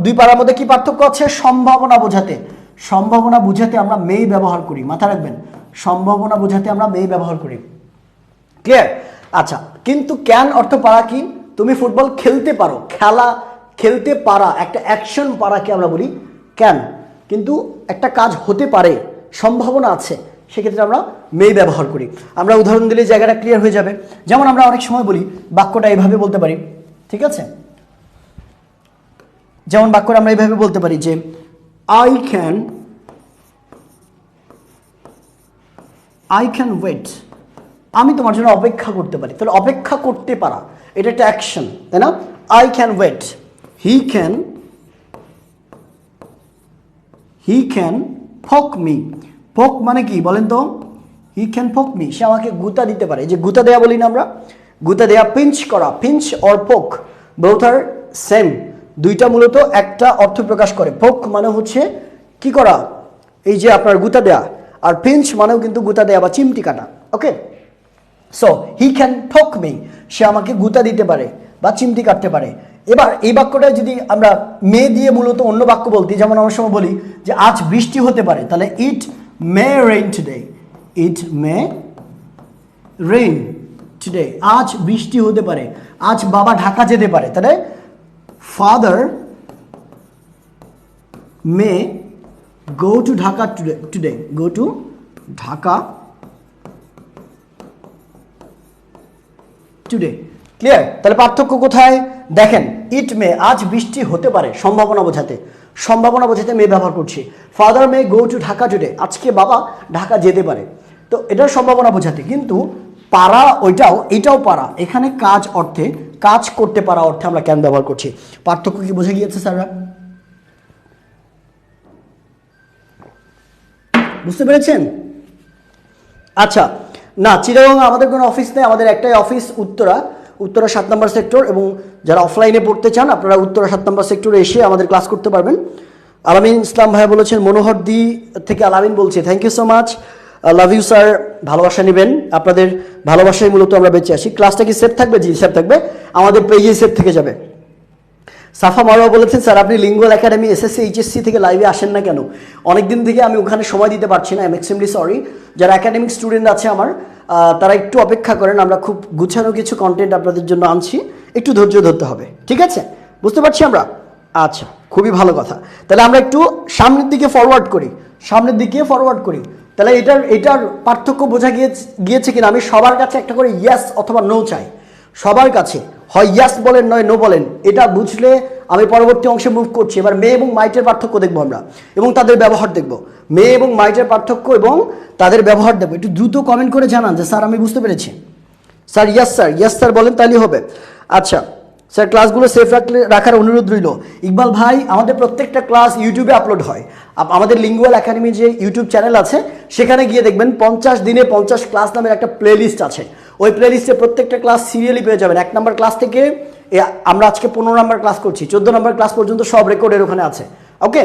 দুই পারার মধ্যে কি পার্থক্য আছে? সম্ভাবনা বোঝাতে, সম্ভাবনা বুঝাতে আমরা মে ব্যবহার করি, মাথা রাখবেন। সম্ভাবনা বোঝাতে আমরা মে ব্যবহার করি। ক্লিয়ার? আচ্ছা, কিন্তু ক্যান অর্থ পারা কি? তুমি ফুটবল খেলতে পারো, খেলতে পারা, একটা অ্যাকশন পারাকে আমরা বলি ক্যান। কিন্তু একটা কাজ হতে পারে, সম্ভাবনা আছে, সেক্ষেত্রে আমরা মে ব্যবহার করি। আমরা উদাহরণ দিলে জায়গাটা ক্লিয়ার হয়ে যাবে। যেমন আমরা অনেক সময় বলি, বাক্যটা এইভাবে বলতে পারি, ঠিক আছে? যেমন বাক্যটা আমরা এইভাবে বলতে পারি যে আই ক্যান ওয়েট, আমি তোমার জন্য অপেক্ষা করতে পারি। তাহলে অপেক্ষা করতে পারা, এটা একটা অ্যাকশন, তাই না? I can wait, he can ফক মি। ফক মানে কি বলেন তো? হি ক্যান ফক মি, সে আমাকে গুতা দিতে পারে। যে গুতা দেয়া বলি না আমরা, গুতা দেয়া, পিঞ্চ করা, পিঞ্চ অর পোক বোথ আর সেম, দুইটা মূলত একটা অর্থ প্রকাশ করে। পোক মানে হচ্ছে কি করা, এই যে আপনার গুতা দেয়া, আর পিঞ্চ মানেও কিন্তু গুতা দেয়া বা চিমটি কাটা। ওকে, সো হি ক্যান পোক মি, সে আমাকে গুতা দিতে পারে বা চিমটি কাটতে পারে। এবার এই বাক্যটা যদি আমরা মে দিয়ে মূলত অন্য বাক্য বলতে, যেমন আমরা সময় বলি যে আজ বৃষ্টি হতে পারে, তাহলে ইট মে রেইন টুডে, ইট মে রেইন টুডে, আজ বৃষ্টি হতে পারে। আজ বাবা ঢাকা যেতে পারে, তাহলে father May go to Dhaka today, go to Dhaka today. Clear? তাহলে পার্থক্য কোথায় দেখেন, ইট মে, আজ বৃষ্টি হতে পারে, সম্ভাবনা বোঝাতে, সম্ভাবনা বোঝাতে মে ব্যবহার করছি। Father May go to Dhaka today, আজকে বাবা ঢাকা যেতে পারে, তো এটার সম্ভাবনা বোঝাতে। কিন্তু পারা ওইটাও, এটাও পারা, এখানে কাজ অর্থে, কাজ করতে পারা অর্থে আমরা ক্যান ব্যবহার করছি। পার্থক্য কি বোঝা গিয়েছে স্যাররা? বুঝতে পেরেছেন? আচ্ছা, না চিটাগং আমাদের কোনো অফিস নেই, আমাদের একটাই অফিস, উত্তরা 7 নম্বর সেক্টর। এবং যারা অফলাইনে পড়তে চান আপনারা উত্তরা 7 নম্বর সেক্টরে এসে আমাদের ক্লাস করতে পারবেন। আলামিন ইসলাম ভাইয়া বলেছেন, মনোহর দি থেকে আলামিন বলছে, thank you so much, love you sir. ভালোবাসা নেবেন, আপনাদের ভালোবাসায় মূলত আমরা বেঁচে আসি। ক্লাসটা কি সেফ থাকবে? জি সেফ থাকবে, আমাদের পেজে সেফ থেকে যাবে। সাফা মারোয়া বলেছেন, স্যার আপনি লিঙ্গুয়াল একাডেমি এসএসসি এইচএসসি থেকে লাইভে আসেন না কেন? অনেকদিন থেকে আমি ওখানে সময় দিতে পারছি না, আই এম এক্সট্রিমলি সরি। যারা একাডেমিক স্টুডেন্ট আছে আমার, তারা একটু অপেক্ষা করেন, আমরা খুব গুছানো কিছু কন্টেন্ট আপনাদের জন্য আনছি, একটু ধৈর্য ধরতে হবে, ঠিক আছে? বুঝতে পারছি আমরা? আচ্ছা, খুবই ভালো কথা। তাহলে আমরা একটু সামনের দিকে ফরওয়ার্ড করি। তাহলে এটার পার্থক্য বোঝা গিয়েছে কিনা? আমি সবার কাছে একটা করে ইয়েস অথবা নো চাই, সবার কাছে হয় ইয়াস বলেন নয় নো বলেন, এটা বুঝলে আমি পরবর্তী অংশে মুভ করছি। এবার মে এবং মাইটের পার্থক্য দেখবো আমরা, এবং তাদের ব্যবহার দেখব। মে এবং মাইটের পার্থক্য এবং তাদের ব্যবহার দেখবো। একটু দ্রুত কমেন্ট করে জানান যে স্যার আমি বুঝতে পেরেছি। স্যার ইয়েস স্যার বলেন, তাহলেই হবে। আচ্ছা স্যার, ক্লাসগুলো সেফ রাখার অনুরোধ রইল। ইকবাল ভাই, আমাদের প্রত্যেকটা ক্লাস ইউটিউবে আপলোড হয়। আমাদের লিঙ্গুয়াল একাডেমি যে ইউটিউব চ্যানেল আছে, সেখানে গিয়ে দেখবেন 50 দিনে 50 ক্লাস নামের একটা প্লেলিস্ট আছে। ওই প্লেলিস্টে প্রত্যেকটা ক্লাস সিরিয়ালি পেয়ে যাবেন। 1 নম্বর ক্লাস থেকে আমরা আজকে 15 নম্বর ক্লাস করছি, 14 নম্বর ক্লাস পর্যন্ত সব রেকর্ডের ওখানে আছে। ওকে,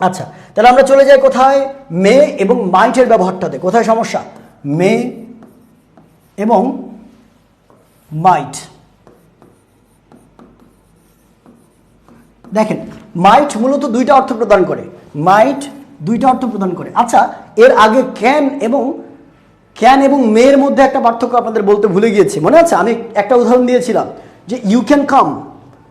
আচ্ছা তাহলে আমরা চলে যাই কোথায়? মে এবং মাইটের ব্যবহারটাতে। কোথায় সমস্যা? মে এবং মাইট। দেখেন, মাইট মূলত দুইটা অর্থ প্রদান করে। আচ্ছা, এর আগে ক্যান এবং মেয়ের মধ্যে একটা পার্থক্য আপনাদের বলতে ভুলে গিয়েছি, মনে আছে? আমি একটা উদাহরণ দিয়েছিলাম যে ইউ ক্যান কাম,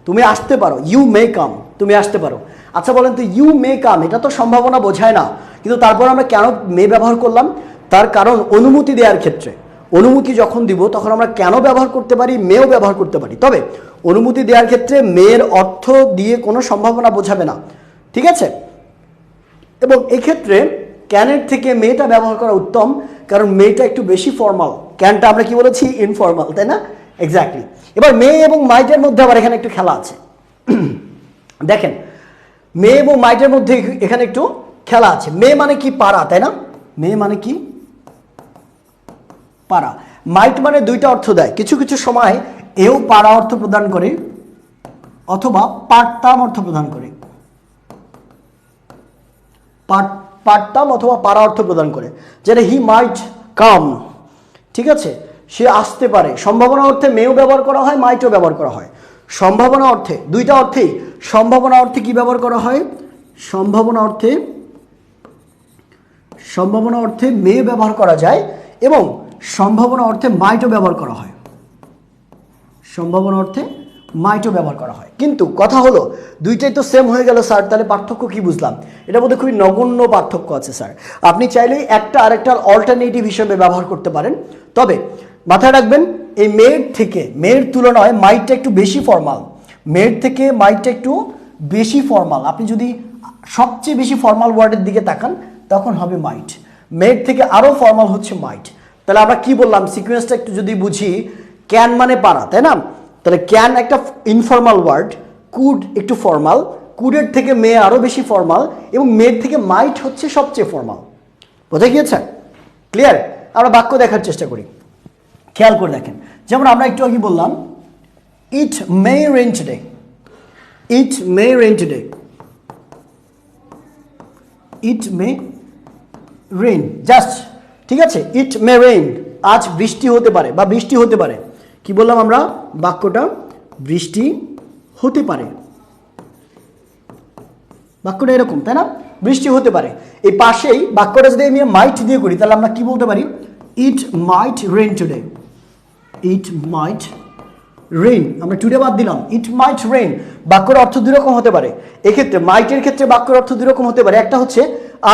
তুমি আসতে পারো। ইউ মে কাম, তুমি আসতে পারো। আচ্ছা বলেন তো, ইউ মে কাম এটা তো সম্ভাবনা বোঝায় না, কিন্তু তারপর আমরা কেন মে ব্যবহার করলাম? তার কারণ অনুমতি দেওয়ার ক্ষেত্রে, অনুমতি যখন দিব তখন আমরা কেন ব্যবহার করতে পারি, মেও ব্যবহার করতে পারি। তবে অনুমতি দেওয়ার ক্ষেত্রে মেয়ের অর্থ দিয়ে কোনো সম্ভাবনা বোঝাবে না, ঠিক আছে? এবং এক্ষেত্রে ক্যানের থেকে মেয়েটা ব্যবহার করা উত্তম, কারণ মেয়েটা একটু বেশি ফর্মাল, ক্যানটা আমরা কি বলেছি? ইনফর্মাল, তাই না? এক্স্যাক্টলি। এবার মে এবং মাইটের মধ্যে আবার এখানে একটু খেলা আছে। দেখেন, মে এবং মাইটের মধ্যে এখানে একটু খেলা আছে। মে মানে কি? পারা, তাই না? মে মানে কি? পারা। মাইট মানে দুইটা অর্থ দেয়, কিছু কিছু সময় এও পারা অর্থ প্রদান করে অথবা পারতাম অর্থ প্রদান করে। পারতাম অথবা পারা অর্থ প্রদান করে, যেটা হি মাইট কাম, ঠিক আছে? সে আসতে পারে। সম্ভাবনা অর্থে মেও ব্যবহার করা হয়, মাইটও ব্যবহার করা হয়। সম্ভাবনা অর্থে, দুইটা অর্থেই। সম্ভাবনা অর্থে কি ব্যবহার করা হয়? সম্ভাবনা অর্থে সম্ভাবনা অর্থে মে ব্যবহার করা যায় এবং সম্ভাবনা অর্থে মাইটও ব্যবহার করা হয়, সম্ভাবনা অর্থে মাইটও ব্যবহার করা হয়। কিন্তু কথা হলো দুইটাই তো সেম হয়ে গেল স্যার, তাহলে পার্থক্য কি বুঝলাম? এটার মধ্যে খুবই নগণ্য পার্থক্য আছে স্যার। আপনি চাইলেই একটা আরেকটার অল্টারনেটিভ হিসেবে ব্যবহার করতে পারেন, তবে মাথায় রাখবেন এই মেয়ের থেকে, মেয়ের তুলনায় মাইটটা একটু বেশি ফর্মাল, মেয়ের থেকে মাইটটা একটু বেশি ফর্মাল। আপনি যদি সবচেয়ে বেশি ফর্মাল ওয়ার্ডের দিকে তাকান তখন হবে মাইট, মেয়ের থেকে আরও ফর্মাল হচ্ছে মাইট। তাহলে আমরা কি বললাম, সিকোয়েন্সটা একটু যদি বুঝি, ক্যান মানে পারা, তাই না? তাহলে ক্যান একটা ইনফর্মাল ওয়ার্ড, কুড একটু ফর্মাল, কুডের থেকে মে আরও বেশি ফর্মাল এবং মেয়ের থেকে মাইট হচ্ছে সবচেয়ে ফর্মাল। বোঝা গিয়েছে? ক্লিয়ার? আমরা বাক্য দেখার চেষ্টা করি, খেয়াল করে দেখেন। যেমন আমরা একটু আগে বললাম ইট মে রেইন টুডে, ইট মে রেইন টুডে, ইট মে রেইন, জাস্ট, ঠিক আছে? ইট মে রেইন, আজ বৃষ্টি হতে পারে বা বৃষ্টি হতে পারে। কি বললাম আমরা বাক্যটা? বৃষ্টি হতে পারে, বাক্যটা এরকম, তাই না? বৃষ্টি হতে পারে। এই পাশেই বাক্যটা যদি আমি মাইট দিয়ে করি তাহলে আমরা কি বলতে পারি? ইট মাইট রেইন টুডে, ইট মাইট রেইন, আমরা টুডে বাদ দিলাম, ইট মাইট রেইন। বাক্যের অর্থ দুই রকম হতে পারে এক্ষেত্রে, মাইটের ক্ষেত্রে বাক্যের অর্থ দুই রকম হতে পারে। একটা হচ্ছে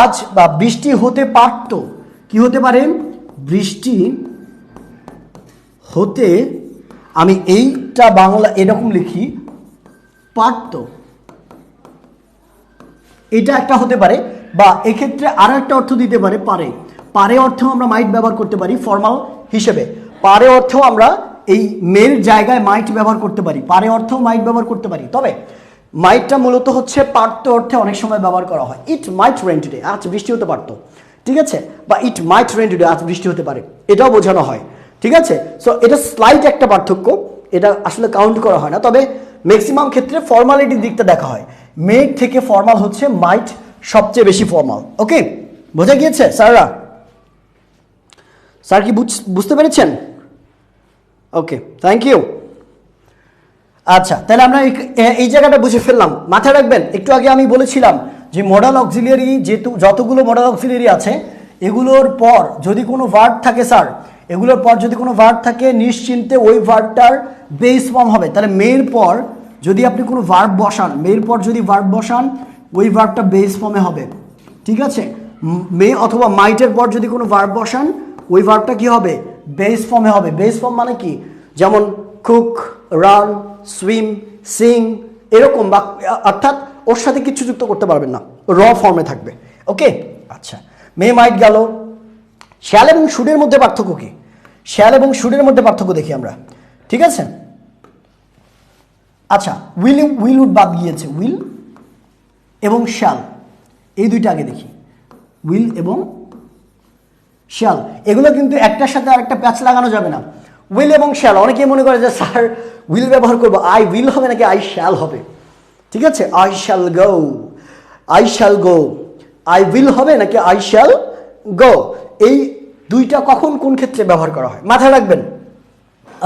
আজ বা বৃষ্টি হতে পারত, কি হতে পারে? বৃষ্টি হতে, আমি এইটা বাংলা এরকম লিখি, পারত, এটা একটা হতে পারে। বা এক্ষেত্রে আরো একটা অর্থ দিতে পারে, পারে, পারে অর্থেও আমরা মাইট ব্যবহার করতে পারি ফর্মাল হিসেবে। পারে অর্থেও আমরা এই মের জায়গায় মাইট ব্যবহার করতে পারি, পারে অর্থেও মাইট ব্যবহার করতে পারি। তবে মাইটটা মূলত হচ্ছে পারত অর্থে অনেক সময় ব্যবহার করা হয়। ইট মাইট রেইন টুডে, আজ বৃষ্টি হতে পারতো, ঠিক আছে? বা ইট মাইট রেইন টুডে, আজ বৃষ্টি হতে পারে, এটাও বোঝানো হয়, ঠিক আছে? সো এটা স্লাইট একটা পার্থক্য, এটা আসলে কাউন্ট করা হয় না। তবে ম্যাক্সিমাম ক্ষেত্রে ফর্মালিটির দিকটা দেখা হয়, মেঘ থেকে ফর্মাল হচ্ছে মাইট সবচেয়ে বেশি ফর্মাল। ওকে, বোঝা গিয়েছে স্যাররা? স্যার কি বুঝতে পেরেছেন? ওকে, থ্যাংক ইউ। আচ্ছা, তাহলে আমরা এই জায়গাটা বুঝে ফেললাম। মাথায় রাখবেন একটু আগে আমি বলেছিলাম যে মডাল অক্সিলিয়ারি, যেহেতু যতগুলো মডাল অক্সিলিয়ারি আছে এগুলোর পর যদি কোনো ভার্ব থাকে স্যার, এগুলোর পর যদি কোনো ভার্ব থাকে নিশ্চিন্তে ওই ভার্বটার বেস ফর্ম হবে। তাহলে মেয়ের পর যদি আপনি কোনো ভার্ব বসান, মেয়ের পর যদি ভার্ব বসান ওই ভার্বটা বেস ফর্মে হবে, ঠিক আছে? মে অথবা মাইটের পর যদি কোনো ভার্ব বসান ওই ভার্বটা কি হবে? বেস ফর্মে হবে। বেস ফর্ম মানে কি? যেমন কুক, রান, সুইম, সিং, এরকম, বা অর্থাৎ ওর সাথে কিছু যুক্ত করতে পারবেন না, র ফর্মে থাকবে। ওকে, আচ্ছা, মে মাইট গেল। শ্যাল এবং শুডের মধ্যে পার্থক্য কি? শ্যাল এবং শুডের মধ্যে পার্থক্য দেখি আমরা, ঠিক আছে? আচ্ছা, উইল উড বাদ গিয়েছে, উইল এবং শ্যাল, এই দুইটা আগে দেখি। উইল এবং শ্যাল, এগুলো কিন্তু একটার সাথে আরেকটা প্যাচ লাগানো যাবে না। উইল এবং শ্যাল, অনেকে মনে করে যে স্যার উইল ব্যবহার করবো, আই উইল হবে নাকি আই শ্যাল হবে, ঠিক আছে? I shall go, I shall go, I will হবে নাকি আই শ্যাল গো, এই দুইটা কখন কোন ক্ষেত্রে ব্যবহার করা হয় মাথায় রাখবেন।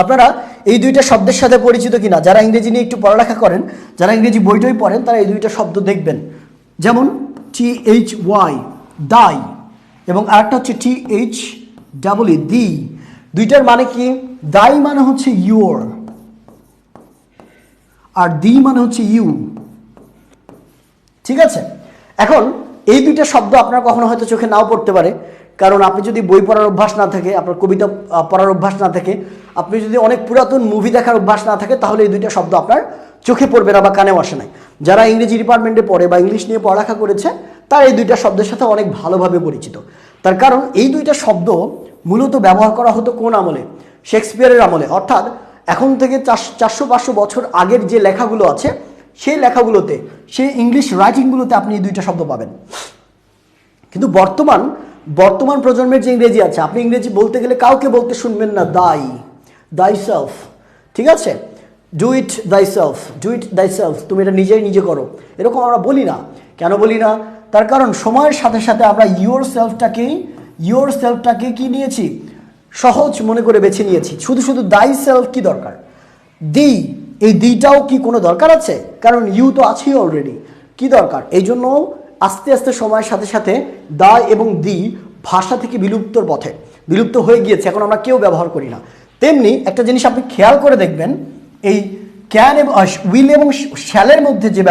আপনারা এই দুইটা শব্দের সাথে পরিচিত কিনা, যারা ইংরেজি নিয়ে একটু পড়ালেখা করেন, যারা ইংরেজি বইটই পড়েন, তারা এই দুইটা শব্দ দেখবেন। যেমন THY, দাই, এবং আরেকটা হচ্ছে THEE, দি। দুইটার মানে কি? দাই মানে হচ্ছে ইউর, আর দি মানে হচ্ছে ইউ, ঠিক আছে? এখন এই দুইটা শব্দ আপনার কখনো হয়তো চোখে নাও পড়তে পারে, কারণ আপনি যদি বই পড়ার অভ্যাস না থাকে, আপনার কবিতা পড়ার অভ্যাস না থাকে, আপনি যদি অনেক পুরাতন মুভি দেখার অভ্যাস না থাকে, তাহলে এই দুইটা শব্দ আপনার চোখে পড়বে না বা কানেও আসে নাই। যারা ইংরেজি ডিপার্টমেন্টে পড়ে বা ইংলিশ নিয়ে পড়ালেখা করেছে তারা এই দুইটা শব্দের সাথে অনেক ভালোভাবে পরিচিত। তার কারণ এই দুইটা শব্দ মূলত ব্যবহার করা হতো কোন আমলে? শেক্সপিয়ারের আমলে, অর্থাৎ এখন থেকে 400-500 বছর আগের যে লেখাগুলো আছে সেই লেখাগুলোতে, সেই ইংলিশ রাইটিংগুলোতে আপনি এই দুইটা শব্দ পাবেন। কিন্তু বর্তমান প্রজন্মের যে ইংরেজি আছে, আপনি ইংরেজি বলতে গেলে কাউকে বলতে শুনবেন না দাই সেলফ, ঠিক আছে? ডু ইট দাই সেলফ, তুমি এটা নিজে করো, এরকম আমরা বলি না। কেন বলি না? তার কারণ সময়ের সাথে সাথে আমরা ইয়োর সেলফটাকে কি নিয়েছি? সহজ মনে করে বেছে নিয়েছি। শুধু দাই সেলফ কি দরকার? এই দিটাও কি কোনো দরকার আছে? কারণ ইউ তো আছেই অলরেডি, কি দরকার? এই জন্য আস্তে আস্তে সময়ের সাথে সাথে দা এবং দি ভাষা থেকে বিলুপ্তর পথে, বিলুপ্ত হয়ে গিয়েছে, এখন আমরা কেউ ব্যবহার করি না। তেমনি একটা জিনিস আপনি খেয়াল করে দেখবেন, এই ক্যান এবং উইল এবং শ্যালের মধ্যে যে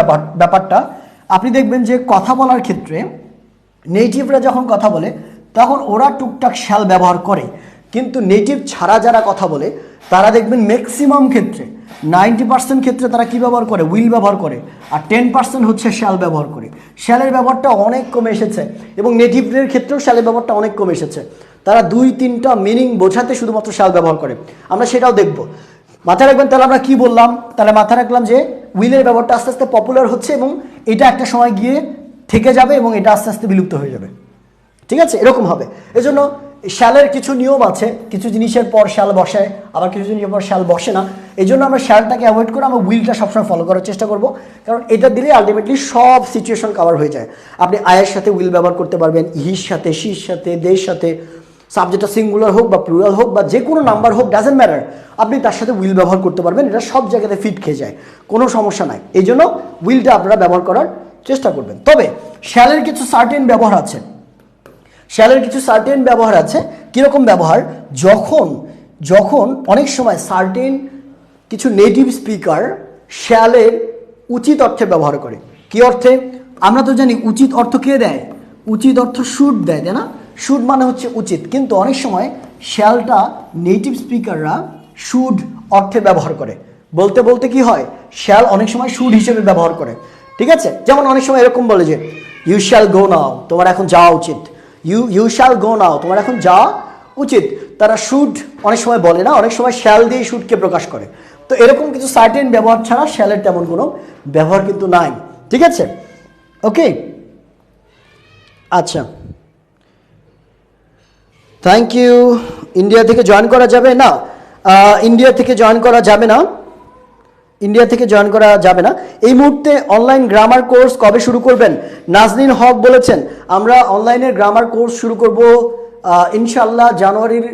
ব্যাপারটা আপনি দেখবেন যে কথা বলার ক্ষেত্রে নেটিভরা যখন কথা বলে তখন ওরা টুকটাক শ্যাল ব্যবহার করে, কিন্তু নেটিভ ছাড়া যারা কথা বলে তারা দেখবেন ম্যাক্সিমাম ক্ষেত্রে 90% ক্ষেত্রে তারা কি ব্যবহার করে, উইল ব্যবহার করে, আর 10% হচ্ছে শ্যাল ব্যবহার করে। শ্যালের ব্যবহারটা অনেক কমে এসেছে এবং নেটিভদের ক্ষেত্রেও শ্যালের ব্যবহারটা অনেক কমে এসেছে। তারা 2-3টা মিনিং বোঝাতে শুধুমাত্র শ্যাল ব্যবহার করে, আমরা সেটাও দেখব। মাথায় রাখবেন তাহলে আমরা কি বললাম, তাহলে মাথায় রাখলাম যে উইলের ব্যবহারটা আস্তে আস্তে পপুলার হচ্ছে এবং এটা একটা সময় গিয়ে থেকে যাবে এবং এটা আস্তে আস্তে বিলুপ্ত হয়ে যাবে, ঠিক আছে, এরকম হবে। এজন্য শ্যালের কিছু নিয়ম আছে, কিছু জিনিসের পর শ্যাল বসে, আবার কিছু জিনিসের পর শ্যাল বসে না। এই জন্য আমরা শ্যালটাকে অ্যাভয়েড করে আমরা উইলটা সবসময় ফলো করার চেষ্টা করব, কারণ এটা দিলে আলটিমেটলি সব সিচুয়েশন কভার হয়ে যায়। আপনি আয়ের সাথে উইল ব্যবহার করতে পারবেন, হির সাথে, শির সাথে, দের সাথে, সাবজেক্টটা সিঙ্গুলার হোক বা প্লুরাল হোক বা যে কোনো নাম্বার হোক, ডাজেন্ট ম্যাটার, আপনি তার সাথে উইল ব্যবহার করতে পারবেন, এটা সব জায়গাতে ফিট খেয়ে যায়, কোনো সমস্যা নাই। এই জন্য উইলটা আপনারা ব্যবহার করার চেষ্টা করবেন। তবে শ্যালের কিছু সার্টেন ব্যবহার আছে, শ্যালের কিছু সার্টেন ব্যবহার আছে। কীরকম ব্যবহার, যখন যখন অনেক সময় সার্টেন কিছু নেটিভ স্পিকার শ্যালের উচিত অর্থে ব্যবহার করে। কি অর্থে, আমরা তো জানি উচিত অর্থ কে দেয়, উচিত অর্থ শুড দেয়, তাই না? শুড মানে হচ্ছে উচিত, কিন্তু অনেক সময় শ্যালটা নেটিভ স্পিকাররা শুড অর্থে ব্যবহার করে। বলতে বলতে কি হয়, শ্যাল অনেক সময় শুড হিসেবে ব্যবহার করে, ঠিক আছে? যেমন অনেক সময় এরকম বলে যে ইউ শ্যাল গো নাও, তোমার এখন যাওয়া উচিত, ইউ শ্যাল গো নাও, তোমার এখন যাওয়া উচিত। তারা শুড অনেক সময় বলে না, অনেক সময় শ্যাল দিয়ে শুডকে প্রকাশ করে। তো এরকম কিছু সার্টেন ব্যবহার ছাড়া শ্যালের তেমন কোনো ব্যবহার কিন্তু নাই, ঠিক আছে? ওকে, আচ্ছা, থ্যাংক ইউ। ইন্ডিয়া থেকে জয়েন করা যাবে না, ইন্ডিয়া থেকে জয়েন করা যাবে না, ইন্ডিয়া থেকে জয়েন করা যাবে না। এই মুহূর্তে অনলাইন গ্রামার কোর্স কবে শুরু করবেন? নাজনীন হক বলেছেন আমরা অনলাইনের গ্রামার কোর্স শুরু করব ইনশাল্লাহ জানুয়ারির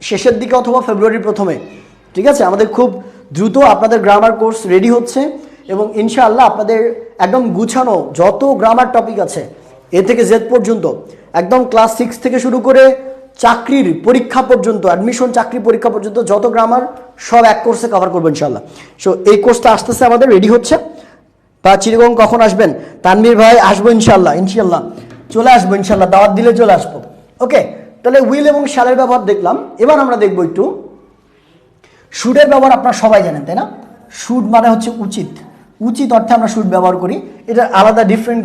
শেষের দিকে অথবা ফেব্রুয়ারির প্রথমে, ঠিক আছে? আমাদের খুব দ্রুত আপনাদের গ্রামার কোর্স রেডি হচ্ছে এবং ইনশাআল্লাহ আপনাদের একদম গুছানো যত গ্রামার টপিক আছে এ থেকে জেড পর্যন্ত, একদম ক্লাস 6 থেকে শুরু করে চাকরির পরীক্ষা পর্যন্ত, অ্যাডমিশন চাকরি পরীক্ষা পর্যন্ত যত গ্রামার সব এক কোর্সে কভার করবো ইনশাআল্লাহ। সো এই কোর্সটা আস্তে আস্তে আমাদের রেডি হচ্ছে। তা চিরগং কখন আসবেন? তানভীর ভাই আসবো ইনশাআল্লাহ, ইনশাআল্লাহ চলে আসবো, ইনশাআল্লাহ দাওয়াত দিলে চলে আসবো। ওকে, তাহলে উইল এবং শ্যালের ব্যবহার দেখলাম। এবার আমরা দেখবো একটু শুডের ব্যবহার। আপনারা সবাই জানেন তাই না? শুড মানে হচ্ছে উচিত, উচিত অর্থে আমরা শুড ব্যবহার করি। এটা আলাদা ডিফারেন্ট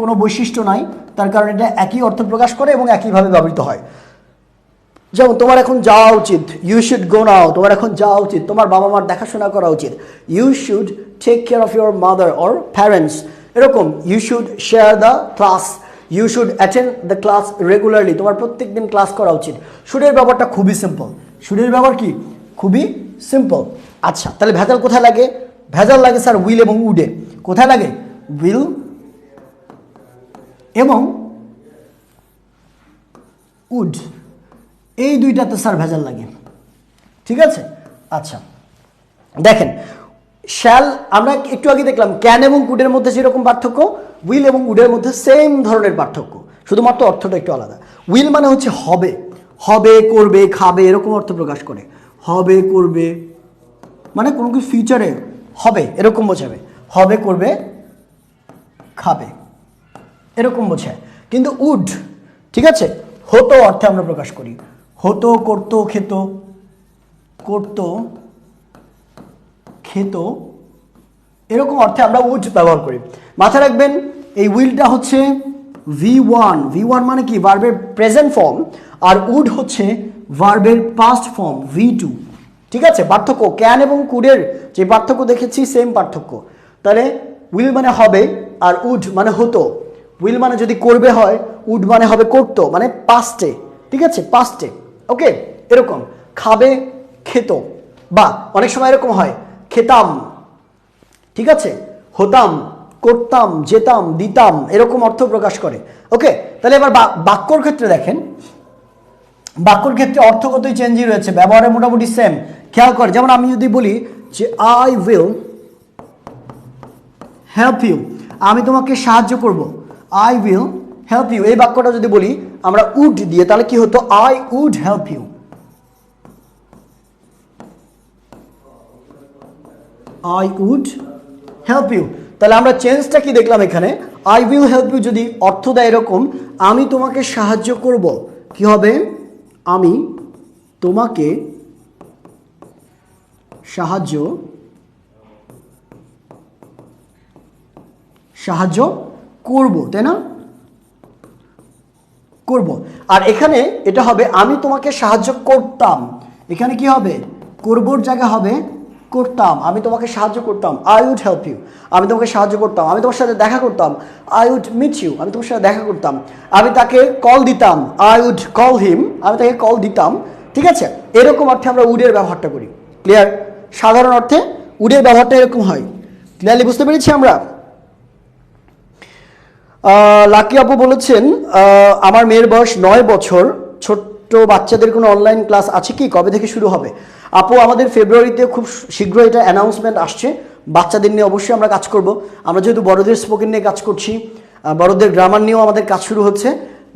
কোনো বৈশিষ্ট্য নাই, তার কারণ এটা একই অর্থ প্রকাশ করে এবং একইভাবে ব্যবহৃত হয়। যেমন তোমার এখন যাওয়া উচিত, ইউ শুড গো নাও, তোমার এখন যাওয়া উচিত, তোমার বাবা মার দেখাশোনা করা উচিত, you should take care of your mother or parents, এরকম you should share the class, you should attend the class regularly, তোমার প্রত্যেক দিন ক্লাস করা উচিত। শুডের ব্যাপারটা খুবই সিম্পল, শুডের ব্যবহার কি খুবই সিম্পল। আচ্ছা, তাহলে ভেজাল কোথায় লাগে? ভেজাল লাগে স্যার উইল এবং উডে। কোথায় লাগে? উইল এবং উড, এই দুইটাতে স্যার ভেজাল লাগে, ঠিক আছে? আচ্ছা দেখেন, শ্যাল আমরা একটু আগে দেখলাম ক্যান এবং কুডের মধ্যে যেরকম পার্থক্য, উইল এবং উডের মধ্যে সেম ধরনের পার্থক্য, শুধুমাত্র অর্থটা একটু আলাদা। উইল মানে হচ্ছে হবে, হবে, করবে, খাবে, এরকম অর্থ প্রকাশ করে। হবে, করবে মানে কোনো কিছু ফিউচারে হবে এরকম বোঝাবে, হবে, করবে, খাবে এরকম বোঝায়। কিন্তু উড, ঠিক আছে, হতো অর্থে আমরা প্রকাশ করি, হতো, করতো, খেত, করতো, খেত, এরকম অর্থে আমরা উড ব্যবহার করি। মাথায় রাখবেন এই উইলটা হচ্ছে V1, V1 মানে কি ভার্বের প্রেজেন্ট ফর্ম, আর উড হচ্ছে ভার্বের পাস্ট ফর্ম V2, ঠিক আছে? পার্থক্য ক্যান এবং কুডের যে পার্থক্য দেখেছি সেম পার্থক্য। তাহলে উইল মানে হবে আর উড মানে হতো। উইল মানে যদি করবে হয়, উড মানে হবে করতো, মানে পাস্টে, ঠিক আছে, পাস্টে। ওকে, এরকম খাবে, খেত, বা অনেক সময় এরকম হয় খেতাম, ঠিক আছে, হতাম, করতাম, যেতাম, দিতাম, এরকম অর্থ প্রকাশ করে। ওকে, তাহলে এবার বাক্যর ক্ষেত্রে দেখেন, বাক্যর ক্ষেত্রে অর্থগতই চেঞ্জই রয়েছে, ব্যবহারে মোটামুটি সেম। খেয়াল করে, যেমন আমি যদি বলি যে আই উইল হেল্প ইউ, আমি তোমাকে সাহায্য করব, আই উইল হেল্প ইউ। এই বাক্যটা যদি বলি আমরা উড দিয়ে, তাহলে কি হতো, I would help you, I would help you. তাহলে আমরা চেঞ্জটা কি দেখলাম এখানে, আই উইল হেল্প ইউ যদি অর্থ দেয় এরকম আমি তোমাকে সাহায্য করব, কি হবে, আমি তোমাকে সাহায্য করব, তাই না, করব। আর এখানে এটা হবে আমি তোমাকে সাহায্য করতাম, এখানে কি হবে, করবোর জায়গা হবে করতাম, আমি তোমাকে সাহায্য করতাম, আই উড হেল্প ইউ, আমি তোমাকে সাহায্য করতাম, আমি তোমার সাথে দেখা করতাম, আই উড মিট ইউ, আমি তোমার সাথে দেখা করতাম, আমি তাকে কল দিতাম, আই উড কল হিম, আমি তাকে কল দিতাম। ঠিক আছে, এরকম অর্থে আমরা উডের ব্যবহারটা করি। ক্লিয়ার? সাধারণ অর্থে উডের ব্যবহারটা এরকম হয়। ক্লিয়ারলি বুঝতে পেরেছি আমরা? লাকি আপু বলেছেন আমার মেয়ের বয়স 9 বছর, ছোট্ট বাচ্চাদের কোনো অনলাইন ক্লাস আছে কি, কবে থেকে শুরু হবে? আপু আমাদের ফেব্রুয়ারিতে খুব শীঘ্রই এটা অ্যানাউন্সমেন্ট আসছে, বাচ্চাদের নিয়ে অবশ্যই আমরা কাজ করব। আমরা যেহেতু বড়দের স্পোকেন নিয়ে কাজ করছি, বড়দের গ্রামার নিয়েও আমাদের কাজ শুরু হচ্ছে,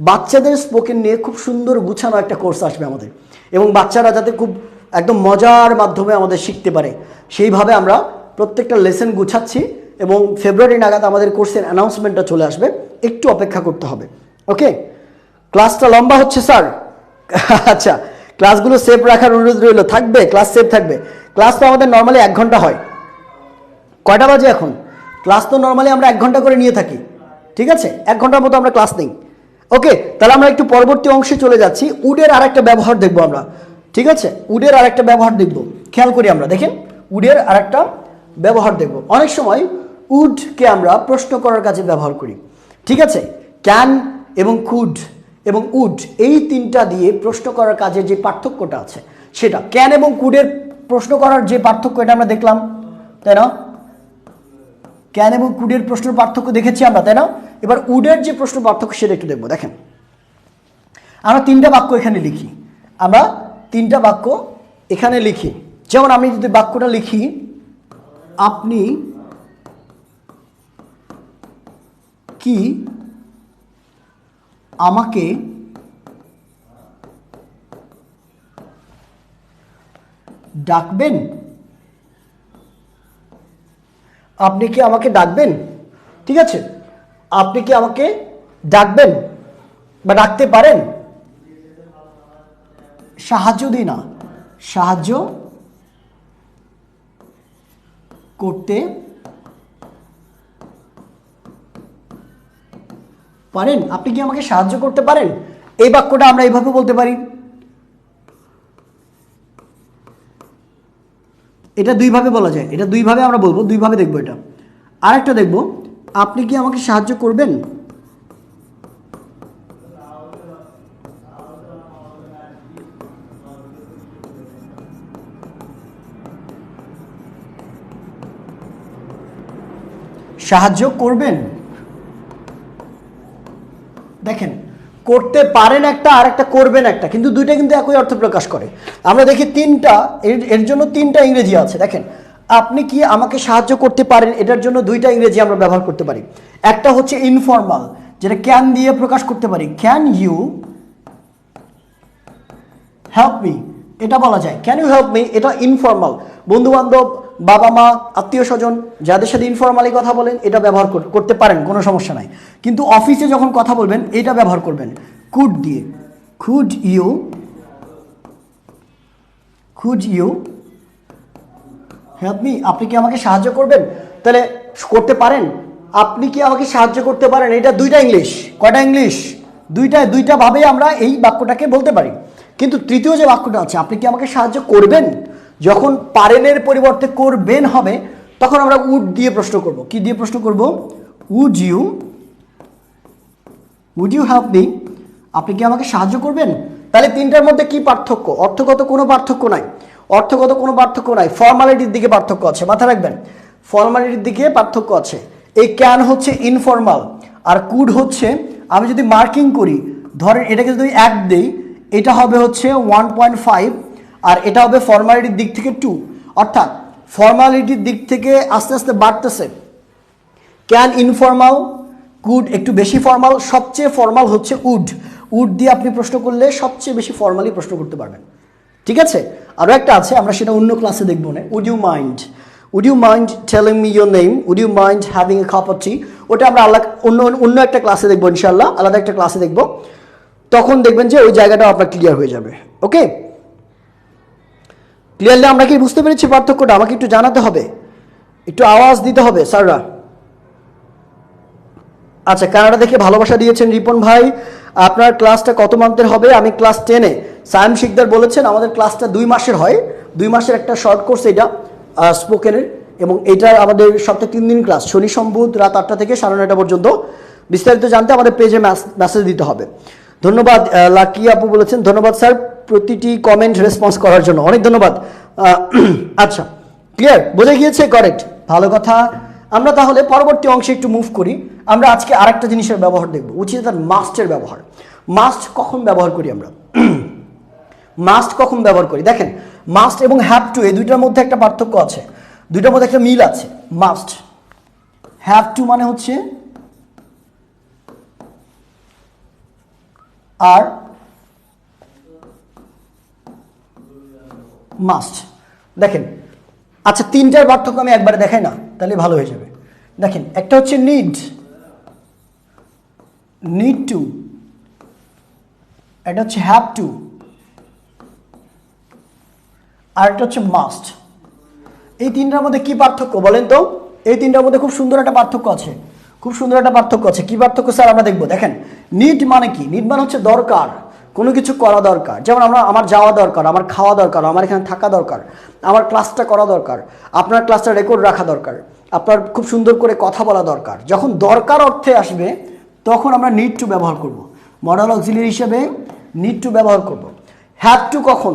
বাচ্চাদের স্পোকেন নিয়ে খুব সুন্দর গুছানো একটা কোর্স আসবে আমাদের, এবং বাচ্চারা যাতে খুব একদম মজার মাধ্যমে আমাদের শিখতে পারে সেইভাবে আমরা প্রত্যেকটা লেসন গুছাচ্ছি, এবং ফেব্রুয়ারি নাগাদ আমাদের কোর্সের অ্যানাউন্সমেন্টটা চলে আসবে, একটু অপেক্ষা করতে হবে। ওকে, ক্লাসটা লম্বা হচ্ছে স্যার। আচ্ছা, ক্লাসগুলো সেভ রাখার অনুরোধ রইল, থাকবে ক্লাস, সেভ থাকবে। ক্লাস তো আমাদের নর্মালি 1 ঘন্টা হয়। কয়টা বাজে এখন? ক্লাস তো নর্মালি আমরা 1 ঘন্টা করে নিয়ে থাকি, ঠিক আছে, 1 ঘন্টার মতো আমরা ক্লাস নিই। ওকে, তাহলে আমরা একটু পরবর্তী অংশে চলে যাচ্ছি। উডের আরেকটা ব্যবহার দেখবো আমরা, ঠিক আছে, উডের আরেকটা ব্যবহার দেখবো, খেয়াল করি আমরা, দেখেন উডের আরেকটা ব্যবহার দেখব। অনেক সময় উডকে আমরা প্রশ্ন করার কাজে ব্যবহার করি, ঠিক আছে, ক্যান এবং কুড এবং উড এই তিনটা দিয়ে প্রশ্ন করার কাজে যে পার্থক্যটা আছে সেটা, ক্যান এবং কুডের প্রশ্ন করার যে পার্থক্য এটা আমরা দেখলাম, তাই না, ক্যান এবং কুডের প্রশ্নের পার্থক্য দেখেছি আমরা, তাই না। এবার উডের যে প্রশ্ন পার্থক্য সেটা একটু দেখবো। দেখেন আমরা 3টা বাক্য এখানে লিখি, আমরা 3টা বাক্য এখানে লিখি। যেমন আমি যদি বাক্যটা লিখি, আপনি কি আমাকে ডাকবেন, আপনি কি আমাকে ডাকবেন, ঠিক আছে, আপনি কি আমাকে ডাকবেন বা ডাকতে পারেন, সাহায্য দিই না, সাহায্য করতে পারেন, আপনি কি আমাকে সাহায্য করতে পারেন। এই বাক্যটা আমরা এইভাবে বলতে পারি। এটা 2 ভাবে বলা যায়, এটা 2 ভাবে আমরা বলবো, 2 ভাবে দেখবো এটা। আরেকটা দেখবো, আপনি কি আমাকে সাহায্য করবেন, সাহায্য করবেন। দেখেন করতে পারেন একটা, আর একটা করবেন একটা, কিন্তু দুইটা কিন্তু একই অর্থ প্রকাশ করে। আমরা দেখি 3টা, এর জন্য 3টা ইংরেজি আছে। দেখেন আপনি কি আমাকে সাহায্য করতে পারেন, এটার জন্য 2টা ইংরেজি আমরা ব্যবহার করতে পারি। একটা হচ্ছে ইনফর্মাল, যেটা ক্যান দিয়ে প্রকাশ করতে পারি, ক্যান ইউ হেল্প মি, এটা বলা যায়, ক্যান ইউ হেল্প মি, এটা ইনফর্মাল। বন্ধু বান্ধব, বাবা মা, আত্মীয় স্বজন যাদের সাথে ইনফর্মালি কথা বলেন এটা ব্যবহার করতে পারেন, কোনো সমস্যা নাই। কিন্তু অফিসে যখন কথা বলবেন এটা ব্যবহার করবেন কুড দিয়ে, কুড ইউ হেল্প মি, আপনি কি আমাকে সাহায্য করবেন। তাহলে করতে পারেন, আপনি কি আমাকে সাহায্য করতে পারেন, এটা 2টা ইংলিশ। কয়টা ইংলিশ? 2টা ভাবে আমরা এই বাক্যটাকে বলতে পারি। কিন্তু তৃতীয় যে বাক্যটা আছে, আপনি কি আমাকে সাহায্য করবেন, যখন পারেনের পরিবর্তে করবেন হবে তখন আমরা উড দিয়ে প্রশ্ন করব। কি দিয়ে প্রশ্ন করব? উড ইউ হেল্প মি, আপনি কি আমাকে সাহায্য করবেন। তাহলে 3টার মধ্যে কি পার্থক্য? অর্থগত কোনো পার্থক্য নাই, অর্থগত কোনো পার্থক্য নাই, ফর্মালিটির দিকে পার্থক্য আছে, মাথায় রাখবেন, ফর্মালিটির দিকে পার্থক্য আছে। এই ক্যান হচ্ছে ইনফর্মাল, আর কুড হচ্ছে, আমি যদি মার্কিং করি, ধরেন এটাকে যদি 1 দেই, এটা হবে হচ্ছে 1.5, আর এটা হবে ফর্মালিটির দিক থেকে 2, অর্থাৎ ফর্মালিটির দিক থেকে আস্তে আস্তে বাড়তেছে। ক্যান ইনফর্মাল, কুড একটু বেশি ফর্মাল, সবচেয়ে ফর্মাল হচ্ছে উড। উড দিয়ে আপনি প্রশ্ন করলে সবচেয়ে বেশি ফর্মালি প্রশ্ন করতে পারবেন। ঠিক আছে, আরও একটা আছে, আমরা সেটা অন্য ক্লাসে দেখবো না। Would you mind, would you mind telling me your name, would you mind having a cup of tea, ওটা আমরা অন্য একটা ক্লাসে দেখবো ইনশাল্লাহ, আলাদা একটা ক্লাসে দেখবো, তখন দেখবেন যে ওই জায়গাটাও আপনার ক্লিয়ার হয়ে যাবে। ওকে, ক্লিয়ারলি আমরা কি বুঝতে পেরেছি পার্থক্যটা? আমাকে একটু জানাতে হবে, একটু আওয়াজ দিতে হবে স্যাররা। আচ্ছা, কানাডা দেখে ভালোবাসা দিয়েছেন রিপন ভাই। আপনার ক্লাসটা কত মান্থের হবে? আমি ক্লাস 10-এ। সায়েম শিকদার বলেছেন আমাদের ক্লাসটা 2 মাসের হয়, 2 মাসের একটা শর্ট কোর্স এটা স্পোকেনের, এবং এটা আমাদের সপ্তাহে 3 দিন ক্লাস, শনি সম্বুধ রাত 8টা থেকে 9:30 পর্যন্ত। বিস্তারিত জানতে আমাদের পেজে মেসেজ দিতে হবে। ধন্যবাদ। লাকি আপু বলেছেন ধন্যবাদ স্যার প্রতিটি কমেন্ট রেসপন্স করার জন্য, অনেক ধন্যবাদ। আচ্ছা, ক্লিয়ার, বোঝা গিয়েছে? কারেক্ট, ভালো কথা। আমরা তাহলে পরবর্তী অংশে একটু মুভ করি। আমরা আজকে আরেকটা জিনিসের ব্যবহার দেখব, উচিত তার মাস্টের ব্যবহার। মাস্ট কখন ব্যবহার করি আমরা? মাস্ট কখন ব্যবহার করি? দেখেন, মাস্ট এবং হ্যাভ টু এই দুইটার মধ্যে একটা পার্থক্য আছে, দুইটার মধ্যে একটা মিল আছে। মাস্ট, হ্যাভ টু মানে হচ্ছে আর মাস্ট। দেখেন, আচ্ছা, তিনটার পার্থক্য আমি একবারে দেখাই না, তাহলে ভালো হয়ে যাবে। দেখেন, একটা হচ্ছে নিড, নিড টু, একটা হচ্ছে হ্যাভ টু, আর একটা হচ্ছে মাস্ট। এই তিনটার মধ্যে কি পার্থক্য বলেন তো? এই তিনটার মধ্যে খুব সুন্দর একটা পার্থক্য আছে, খুব সুন্দর একটা পার্থক্য আছে। কি পার্থক্য স্যার? আমরা দেখবো। দেখেন, নিড মানে কি? নিড মানে হচ্ছে দরকার, কোনো কিছু করা দরকার। যেমন আমার যাওয়া দরকার, আমার খাওয়া দরকার, আমার এখানে থাকা দরকার, আমার ক্লাসটা করা দরকার, আপনার ক্লাসটা রেকর্ড রাখা দরকার, আপনার খুব সুন্দর করে কথা বলা দরকার। যখন দরকার অর্থে আসবে তখন আমরা নিড টু ব্যবহার করব, মডাল অক্সিলিয়ারি হিসেবে নিড টু ব্যবহার করব। হ্যাভ টু কখন?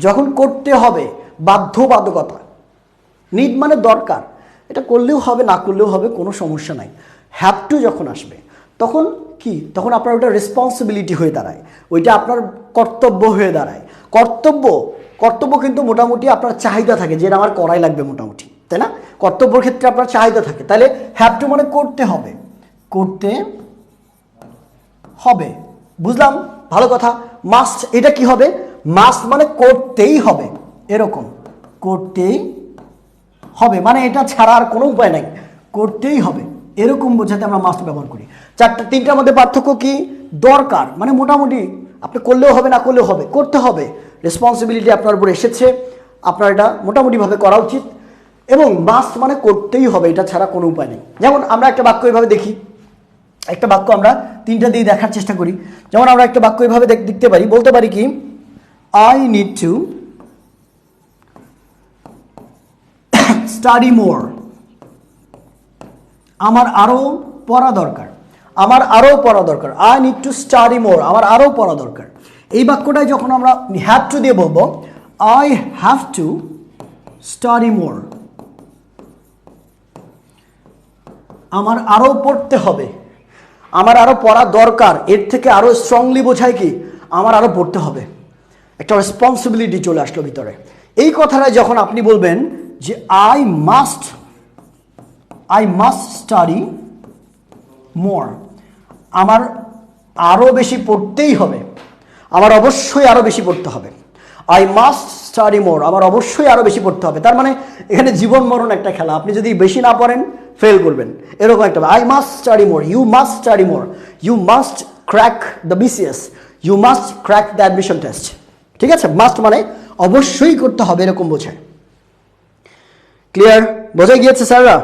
যখন করতে হবে, বাধ্যবাধকতা। নিড মানে দরকার, এটা করলেও হবে না করলেও হবে, কোনো সমস্যা নাই। হ্যাভ টু যখন আসবে তখন কি? তখন আপনার ওটা রেসপন্সিবিলিটি হয়ে দাঁড়ায়, ওইটা আপনার কর্তব্য হয়ে দাঁড়ায়। কর্তব্য কিন্তু মোটামুটি আপনার চাহিদা থাকে, যেটা আমার করাই লাগবে মোটামুটি, তাই না? কর্তব্যের ক্ষেত্রে আপনার চাহিদা থাকে। তাহলে হ্যাভ টু মানে করতে হবে, করতে হবে, বুঝলাম, ভালো কথা। মাস্ট, এটা কি হবে? মাস্ট মানে করতেই হবে, এরকম, করতেই হবে মানে এটা ছাড়া আর কোনো উপায় নাই, করতেই হবে, এরকম বোঝাতে আমরা মাস্ট ব্যবহার করি। তিনটার মধ্যে পার্থক্য কি? দরকার মানে মোটামুটি আপনি করলেও হবে না করলেও হবে, করতে হবে, রেসপন্সিবিলিটি আপনার উপর এসেছে, আপনার এটা মোটামুটিভাবে করা উচিত। এবং মাস্ট মানে করতেই হবে, এটা ছাড়া কোনো উপায় নেই। যেমন আমরা একটা বাক্য এইভাবে দেখি, একটা বাক্য আমরা তিনটা দিয়ে দেখার চেষ্টা করি। যেমন আমরা একটা বাক্য এইভাবে দেখতে পারি, বলতে পারি কি, আই নিড টু স্টাডি মোর, আমার আরো পড়া দরকার, আমার আরো পড়া দরকার। আই নিড টু স্টাডি মোর, আমার আরো পড়া দরকার। এই বাক্যটাই যখন আমরা হ্যাভ টু দিয়ে বলবো, আই হ্যাভ টু স্টাডি মোর, আমার আরো পড়তে হবে, আমার আরো পড়া দরকার। এর থেকে আরো স্ট্রংলি বোঝায় কি, আমার আরো পড়তে হবে, একটা রেসপন্সিবিলিটি চলে আসলো ভিতরে। এই কথাটা যখন আপনি বলবেন যে আই মাস্ট স্টাডি মোর, আমার আরো বেশি পড়তেই হবে, আমার অবশ্যই আরো বেশি পড়তে হবে। আই মাস্ট স্টাডি মোর, আমার অবশ্যই আরো বেশি পড়তে হবে। তার মানে এখানে জীবন মরণ একটা খেলা, আপনি যদি বেশি না পড়েন ফেল করবেন, এরকম একটা। I must study more, you must study more, you must crack the BCS, you must crack the admission test. ঠিক আছে, মাস্ট মানে অবশ্যই করতে হবে, এরকম বোঝায়। ক্লিয়ার, বোঝা গিয়েছে স্যাররা?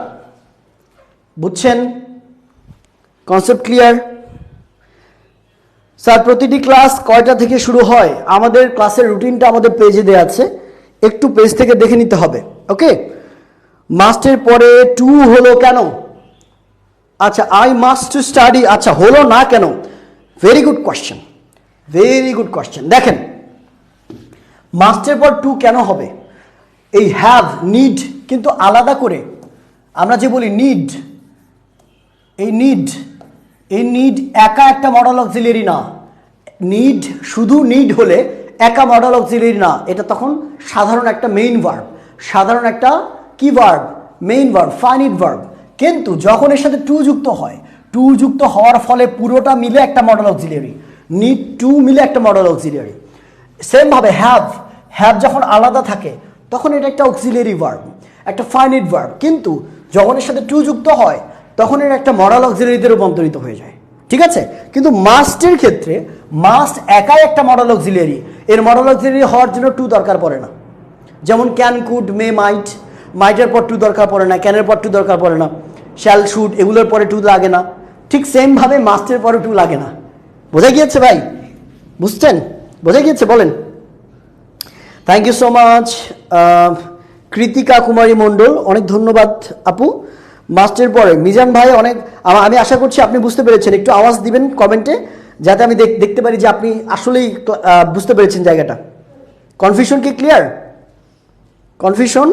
বুঝছেন কনসেপ্ট? Clear sir? প্রতিটি ক্লাস কয়টা থেকে শুরু হয়? আমাদের ক্লাসের রুটিনটা আমাদের পেজে দেওয়া আছে, একটু পেজ থেকে দেখে নিতে হবে। ওকে, মাস্টের পরে টু হলো কেন? আচ্ছা, আই মাস্ট টু স্টাডি, আচ্ছা হলো না কেন? Very good question, very good question. দেখেন, মাস্টের পর টু কেন হবে? এই হ্যাভ, নিড কিন্তু আলাদা করে আমরা যে বলি নিড, এই নিড একা একটা মডেল অক্সিলিয়ারি না। নিড শুধু নিড হলে একা মডেল অক্সিলিয়ারি না, এটা তখন সাধারণ একটা মেইন ভার্ব, সাধারণ একটা কি verb? Main verb, finite verb. কিন্তু যখন এর সাথে টু যুক্ত হয়, টু যুক্ত হওয়ার ফলে পুরোটা মিলে একটা মডেল অক্সিলিয়ারি, নিড টু মিলে একটা মডেল অক্সিলিয়ারি। সেমভাবে হ্যাভ যখন আলাদা থাকে তখন এটা একটা অক্সিলিয়ারি ভার্ব, একটা ফাইনাইট ভার্ব, কিন্তু যখন এর সাথে টু যুক্ত হয় তখন এটা একটা মডেল অক্সিলিয়ারিতে রূপান্তরিত হয়ে যায়। ঠিক আছে, কিন্তু মাস্টের ক্ষেত্রে মাস্ট একাই একটা মডেল অক্সিলিয়ারি, এর মডেল অক্সিলিয়ারি হওয়ার জন্য টু দরকার পড়ে না। যেমন ক্যান, কুড, মে, মাইট, মাইটের পর টু দরকার পড়ে না, ক্যানের পর টু দরকার পড়ে না, শ্যাল, শুড এগুলোর পরে টু লাগে না। ঠিক সেমভাবে মাস্টের পরে টু লাগে না। বোঝা গিয়েছে ভাই? বুঝছেন? বোঝা গিয়েছে? বলেন। Thank you so much Kritika Kumari Mondal, অনেক ধন্যবাদ আপু। মাস্টের পরে মিজান ভাই অনেক, আমি আশা করছি আপনি বুঝতে পেরেছেন। একটু আওয়াজ দিবেন কমেন্টে যাতে আমি দেখতে পারি যে আপনি আসলেই বুঝতে পেরেছেন জায়গাটা। কনফিউশন কি ক্লিয়ার? কনফিউশন?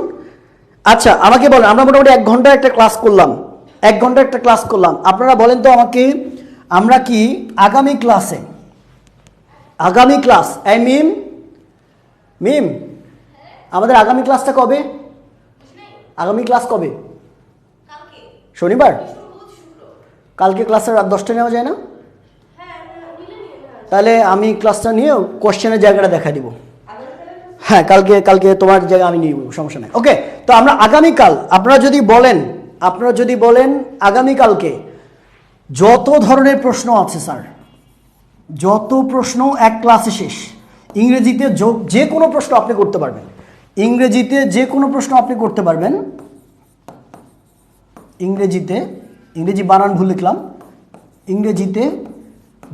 আচ্ছা আমাকে বলেন, আমরা মোটামুটি 1 ঘন্টা একটা ক্লাস করলাম, 1 ঘন্টা একটা ক্লাস করলাম। আপনারা বলেন তো আমাকে, আমরা কি আগামী ক্লাসে, আগামী ক্লাস এই মিম আমাদের আগামী ক্লাসটা কবে? আগামী ক্লাস কবে? শনিবার? কালকে ক্লাসের রাত 10টায় নেওয়া যায় না? তাহলে আমি ক্লাসটা নিয়েও কোশ্চেনের জায়গাটা দেখা দিব। হ্যাঁ, কালকে তোমার জায়গায় আমি নিয়ে নেব, সমস্যা নেই। ওকে, তো আমরা আগামীকাল, আপনারা যদি বলেন আগামীকালকে যত ধরনের প্রশ্ন আছে স্যার, যত প্রশ্ন এক ক্লাসে শেষ। ইংরেজিতে যে কোনো প্রশ্ন আপনি করতে পারবেন, ইংরেজিতে যে কোনো প্রশ্ন আপনি করতে পারবেন। ইংরেজি বানান ভুল লিখলাম, ইংরেজিতে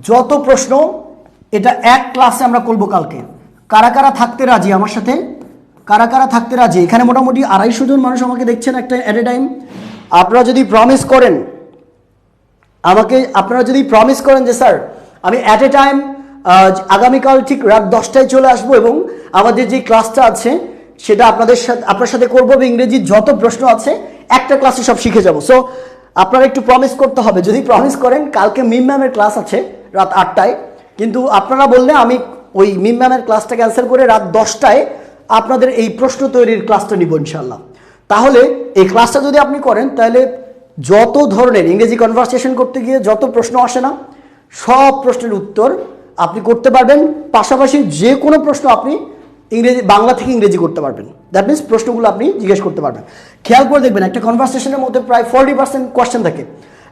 যত প্রশ্ন, এটা এক ক্লাসে আমরা করবো কালকে। কারা কারা থাকতে রাজি আমার সাথে? কারা কারা থাকতে রাজি? এখানে মোটামুটি 250 জন মানুষ আমাকে দেখছেন একটা এট এ টাইম। আপনারা যদি প্রমিস করেন আমাকে, আপনারা যদি প্রমিস করেন যে স্যার আমি অ্যাট এ টাইম আগামীকাল ঠিক রাত 10টায় চলে আসবো এবং আমাদের যে ক্লাসটা আছে সেটা আপনার সাথে করবো, এবং ইংরেজির যত প্রশ্ন আছে একটা ক্লাসে সব শিখে যাবো। সো আপনারা একটু প্রমিস করতে হবে। যদি প্রমিস করেন, কালকে মিম ম্যামের ক্লাস আছে রাত 8টায়, কিন্তু আপনারা বললে আমি ওই মিম ম্যামের ক্লাসটা ক্যান্সেল করে রাত 10টায় আপনাদের এই প্রশ্ন তৈরির ক্লাসটা নিব ইনশাল্লাহ। তাহলে এই ক্লাসটা যদি আপনি করেন, তাহলে যত ধরনের ইংরেজি কনভারসেশন করতে গিয়ে যত প্রশ্ন আসে না, সব প্রশ্নের উত্তর আপনি করতে পারবেন। পাশাপাশি যে কোনো প্রশ্ন আপনি বাংলা থেকে ইংরেজি করতে পারবেন। দ্যাট মিনস প্রশ্নগুলো আপনি জিজ্ঞেস করতে পারবেন। খেয়াল করে দেখবেন, একটা কনভারসেশনের মধ্যে প্রায় 40% কোয়েশ্চেন থাকে।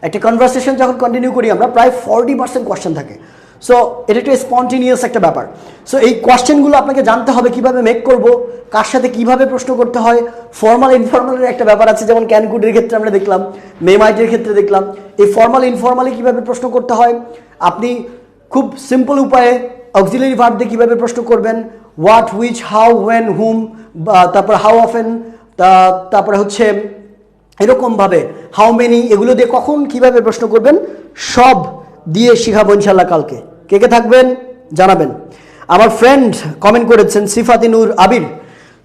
একটা কনভারসেশন যখন কন্টিনিউ করি আমরা, প্রায় 40% কোয়েশ্চেন থাকে। সো এটা একটা স্পন্টেনিয়াস একটা ব্যাপার। সো এই কোয়েশ্চেনগুলো আপনাকে জানতে হবে কিভাবে মেক করব, কার সাথে কিভাবে প্রশ্ন করতে হয়। ফর্মাল ইনফর্মালের একটা ব্যাপার আছে, যেমন ক্যানকুডের ক্ষেত্রে আমরা দেখলাম, মেমাইটের ক্ষেত্রে দেখলাম। এই ফর্মাল ইনফর্মালি কিভাবে প্রশ্ন করতে হয়, আপনি খুব সিম্পল উপায়ে অক্সিলারি ভার্ব দিয়ে কীভাবে প্রশ্ন করবেন, হোয়াট, হুইচ, হাউ, হোয়েন, হুম, তারপর হাউ অফেন, তারপরে হচ্ছে এরকমভাবে হাউ মেনি, এগুলো দিয়ে কখন কিভাবে প্রশ্ন করবেন সব দিয়ে শিখাবো ইনশাল্লাহ কালকে। কে কে থাকবেন জানাবেন। আমার ফ্রেন্ড কমেন্ট করেছেন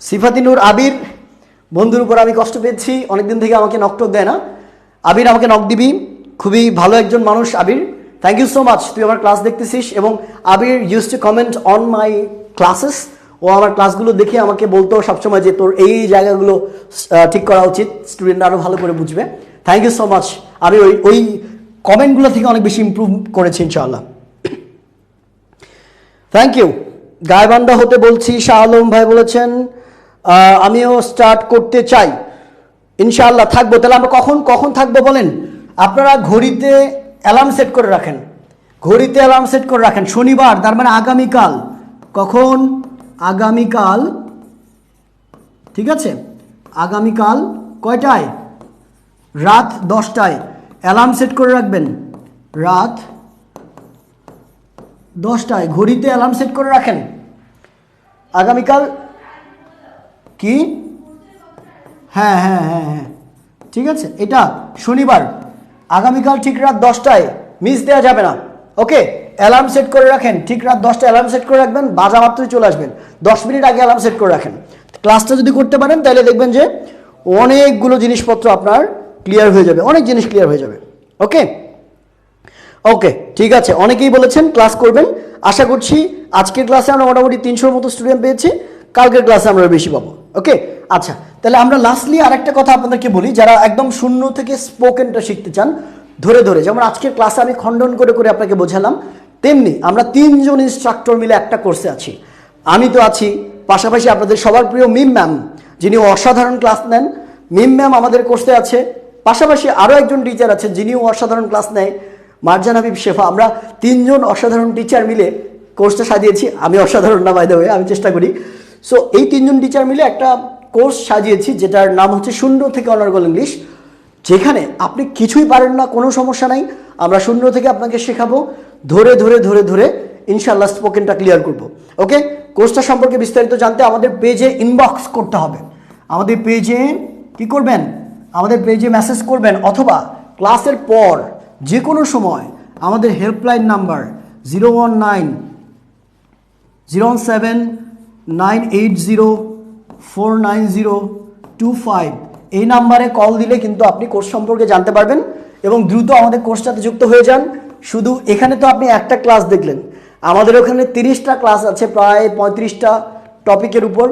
সিফাতিনুর আবির বন্ধুর উপর আমি কষ্ট পেয়েছি, অনেকদিন থেকে আমাকে নকটক দেয় না। আবির আমাকে নক দিবি, খুবই ভালো একজন মানুষ Abir. Thank you so much, তুই আমার ক্লাস দেখতেছিস। এবং Abir use to comment on my classes. ও আমার ক্লাসগুলো দেখে আমাকে বলতো সবসময় যে তোর এই জায়গাগুলো ঠিক করা উচিত, স্টুডেন্ট আরও ভালো করে বুঝবে। Thank you so much. আমি ওই কমেন্টগুলো থেকে অনেক বেশি ইমপ্রুভ করেছি ইনশাআল্লাহ। Thank you. গায়বান্ধা হতে বলছি, শাহ আলম ভাই বলেছেন আমিও স্টার্ট করতে চাই, ইনশাআল্লাহ থাকবো। তাহলে আমরা কখন থাকবো বলেন? আপনারা ঘড়িতে অ্যালার্ম সেট করে রাখেন, শনিবার, তার মানে আগামীকাল। কখন? আগামীকাল, ঠিক আছে, আগামীকাল কয়টায়? রাত 10টায় অ্যালার্ম সেট করে রাখবেন। রাত 10টায় ঘড়িতে অ্যালার্ম সেট করে রাখেন। আগামীকাল কি? হ্যাঁ, ঠিক আছে, এটা শনিবার, আগামীকাল ঠিক রাত 10টায়, মিস দেওয়া যাবে না। ওকে, অ্যালার্ম সেট করে রাখেন, ঠিক রাত 10টায় অ্যালার্ম সেট করে রাখবেন, বাজা মাত্রই চলে আসবেন। 10 মিনিট আগে অ্যালার্ম সেট করে রাখেন। ক্লাসটা যদি করতে পারেন তাহলে দেখবেন যে অনেকগুলো জিনিসপত্র আপনার ক্লিয়ার হয়ে যাবে, অনেক জিনিস ক্লিয়ার হয়ে যাবে। ওকে, ঠিক আছে। অনেকেই বলেছেন ক্লাস করবেন, আশা করছি আজকের ক্লাসে আমরা মোটামুটি 300-র মতো স্টুডেন্ট পেয়েছি। কালকের ক্লাসে আমরা বেশি পাবো। ওকে, আচ্ছা, তাহলে আমরা লাস্টলি আরেকটা কথা আপনাদেরকে বলি, যারা একদম শূন্য থেকে স্পোকেনটা শিখতে চান ধরে ধরে, যেমন আজকের ক্লাসে আমি খণ্ডন করে করে আপনাকে বোঝালাম, তেমনি আমরা 3 জন ইনস্ট্রাক্টর মিলে একটা কোর্সে আছি। আমি তো আছি, পাশাপাশি আপনাদের সবার প্রিয় মিম ম্যাম, যিনি অসাধারণ ক্লাস নেন। মিম ম্যাম আমাদের কোর্সে আছে, পাশাপাশি আরও একজন টিচার আছেন যিনিও অসাধারণ ক্লাস নেয়, মার্জান হাবিব শেফা। আমরা 3 জন অসাধারণ টিচার মিলে কোর্সটা সাজিয়েছি। আমি অসাধারণ না, বাই দ্য ওয়ে, আমি চেষ্টা করি। সো এই 3 জন টিচার মিলে একটা কোর্স সাজিয়েছি যেটার নাম হচ্ছে শূন্য থেকে অনার্গল ইংলিশ, যেখানে আপনি কিছুই পারেন না, কোনো সমস্যা নাই, আমরা শূন্য থেকে আপনাকে শেখাবো, ধরে ধরে ধরে ধরে ইনশাল্লাহ স্পোকেনটা ক্লিয়ার করব। ওকে, কোর্সটা সম্পর্কে বিস্তারিত জানতে আমাদের পেজে ইনবক্স করতে হবে। আমাদের পেজে কি করবেন, আমাদের পেজে মেসেজ করবেন, অথবা ক্লাসের পর যে কোনো সময় আমাদের হেল্পলাইন নাম্বার 0190798049025 এই নাম্বারে কল দিলে কিন্তু আপনি কোর্স সম্পর্কে জানতে পারবেন এবং দ্রুত আমাদের কোর্সটাতে যুক্ত হয়ে যান। শুধু এখানে তো আপনি একটা ক্লাস দেখলেন, আমাদের ওখানে 30টা ক্লাস আছে, প্রায় 35টা টপিকের উপর,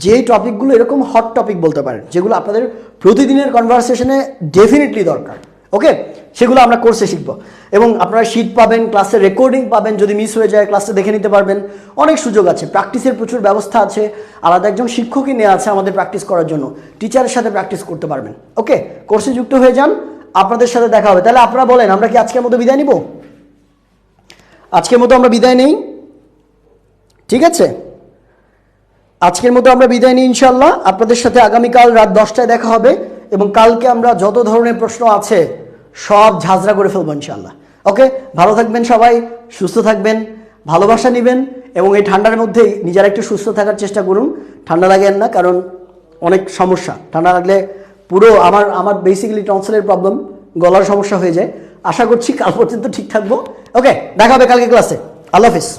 যেই টপিকগুলো এরকম হট টপিক বলতে পারেন, যেগুলো আপনাদের প্রতিদিনের কনভারসেশনে ডেফিনেটলি দরকার। ওকে, সেগুলো আমরা কোর্সে শিখবো এবং আপনারা শিট পাবেন, ক্লাসের রেকর্ডিং পাবেন, যদি মিস হয়ে যায় ক্লাসে দেখে নিতে পারবেন। অনেক সুযোগ আছে, প্র্যাকটিসের প্রচুর ব্যবস্থা আছে, আলাদা একজন শিক্ষকই নেওয়া আছে আমাদের প্র্যাকটিস করার জন্য, টিচারের সাথে প্র্যাকটিস করতে পারবেন। ওকে, কোর্সে যুক্ত হয়ে যান, আপনাদের সাথে দেখা হবে। তাহলে আপনারা বলেন, আমরা কি আজকের মতো বিদায় নিব? আজকের মতো আমরা বিদায় নেই, ঠিক আছে? আজকের মতো আমরা বিদায় নিই ইনশাল্লাহ। আপনাদের সাথে আগামীকাল রাত 10টায় দেখা হবে এবং কালকে আমরা যত ধরনের প্রশ্ন আছে সব ঝাঁঝরা করে ফেলবো ইনশাল্লাহ। ওকে, ভালো থাকবেন সবাই, সুস্থ থাকবেন, ভালোবাসা নেবেন এবং এই ঠান্ডার মধ্যেই নিজেরা একটু সুস্থ থাকার চেষ্টা করুন। ঠান্ডা লাগেন না, কারণ অনেক সমস্যা, ঠান্ডা লাগলে পুরো আমার বেসিক্যালি টনসিলের প্রবলেম, গলার সমস্যা হয়ে যায়। আশা করছি কাল পর্যন্ত ঠিক থাকবো। ওকে, দেখা হবে কালকে ক্লাসে। আল্লাহ হাফিজ।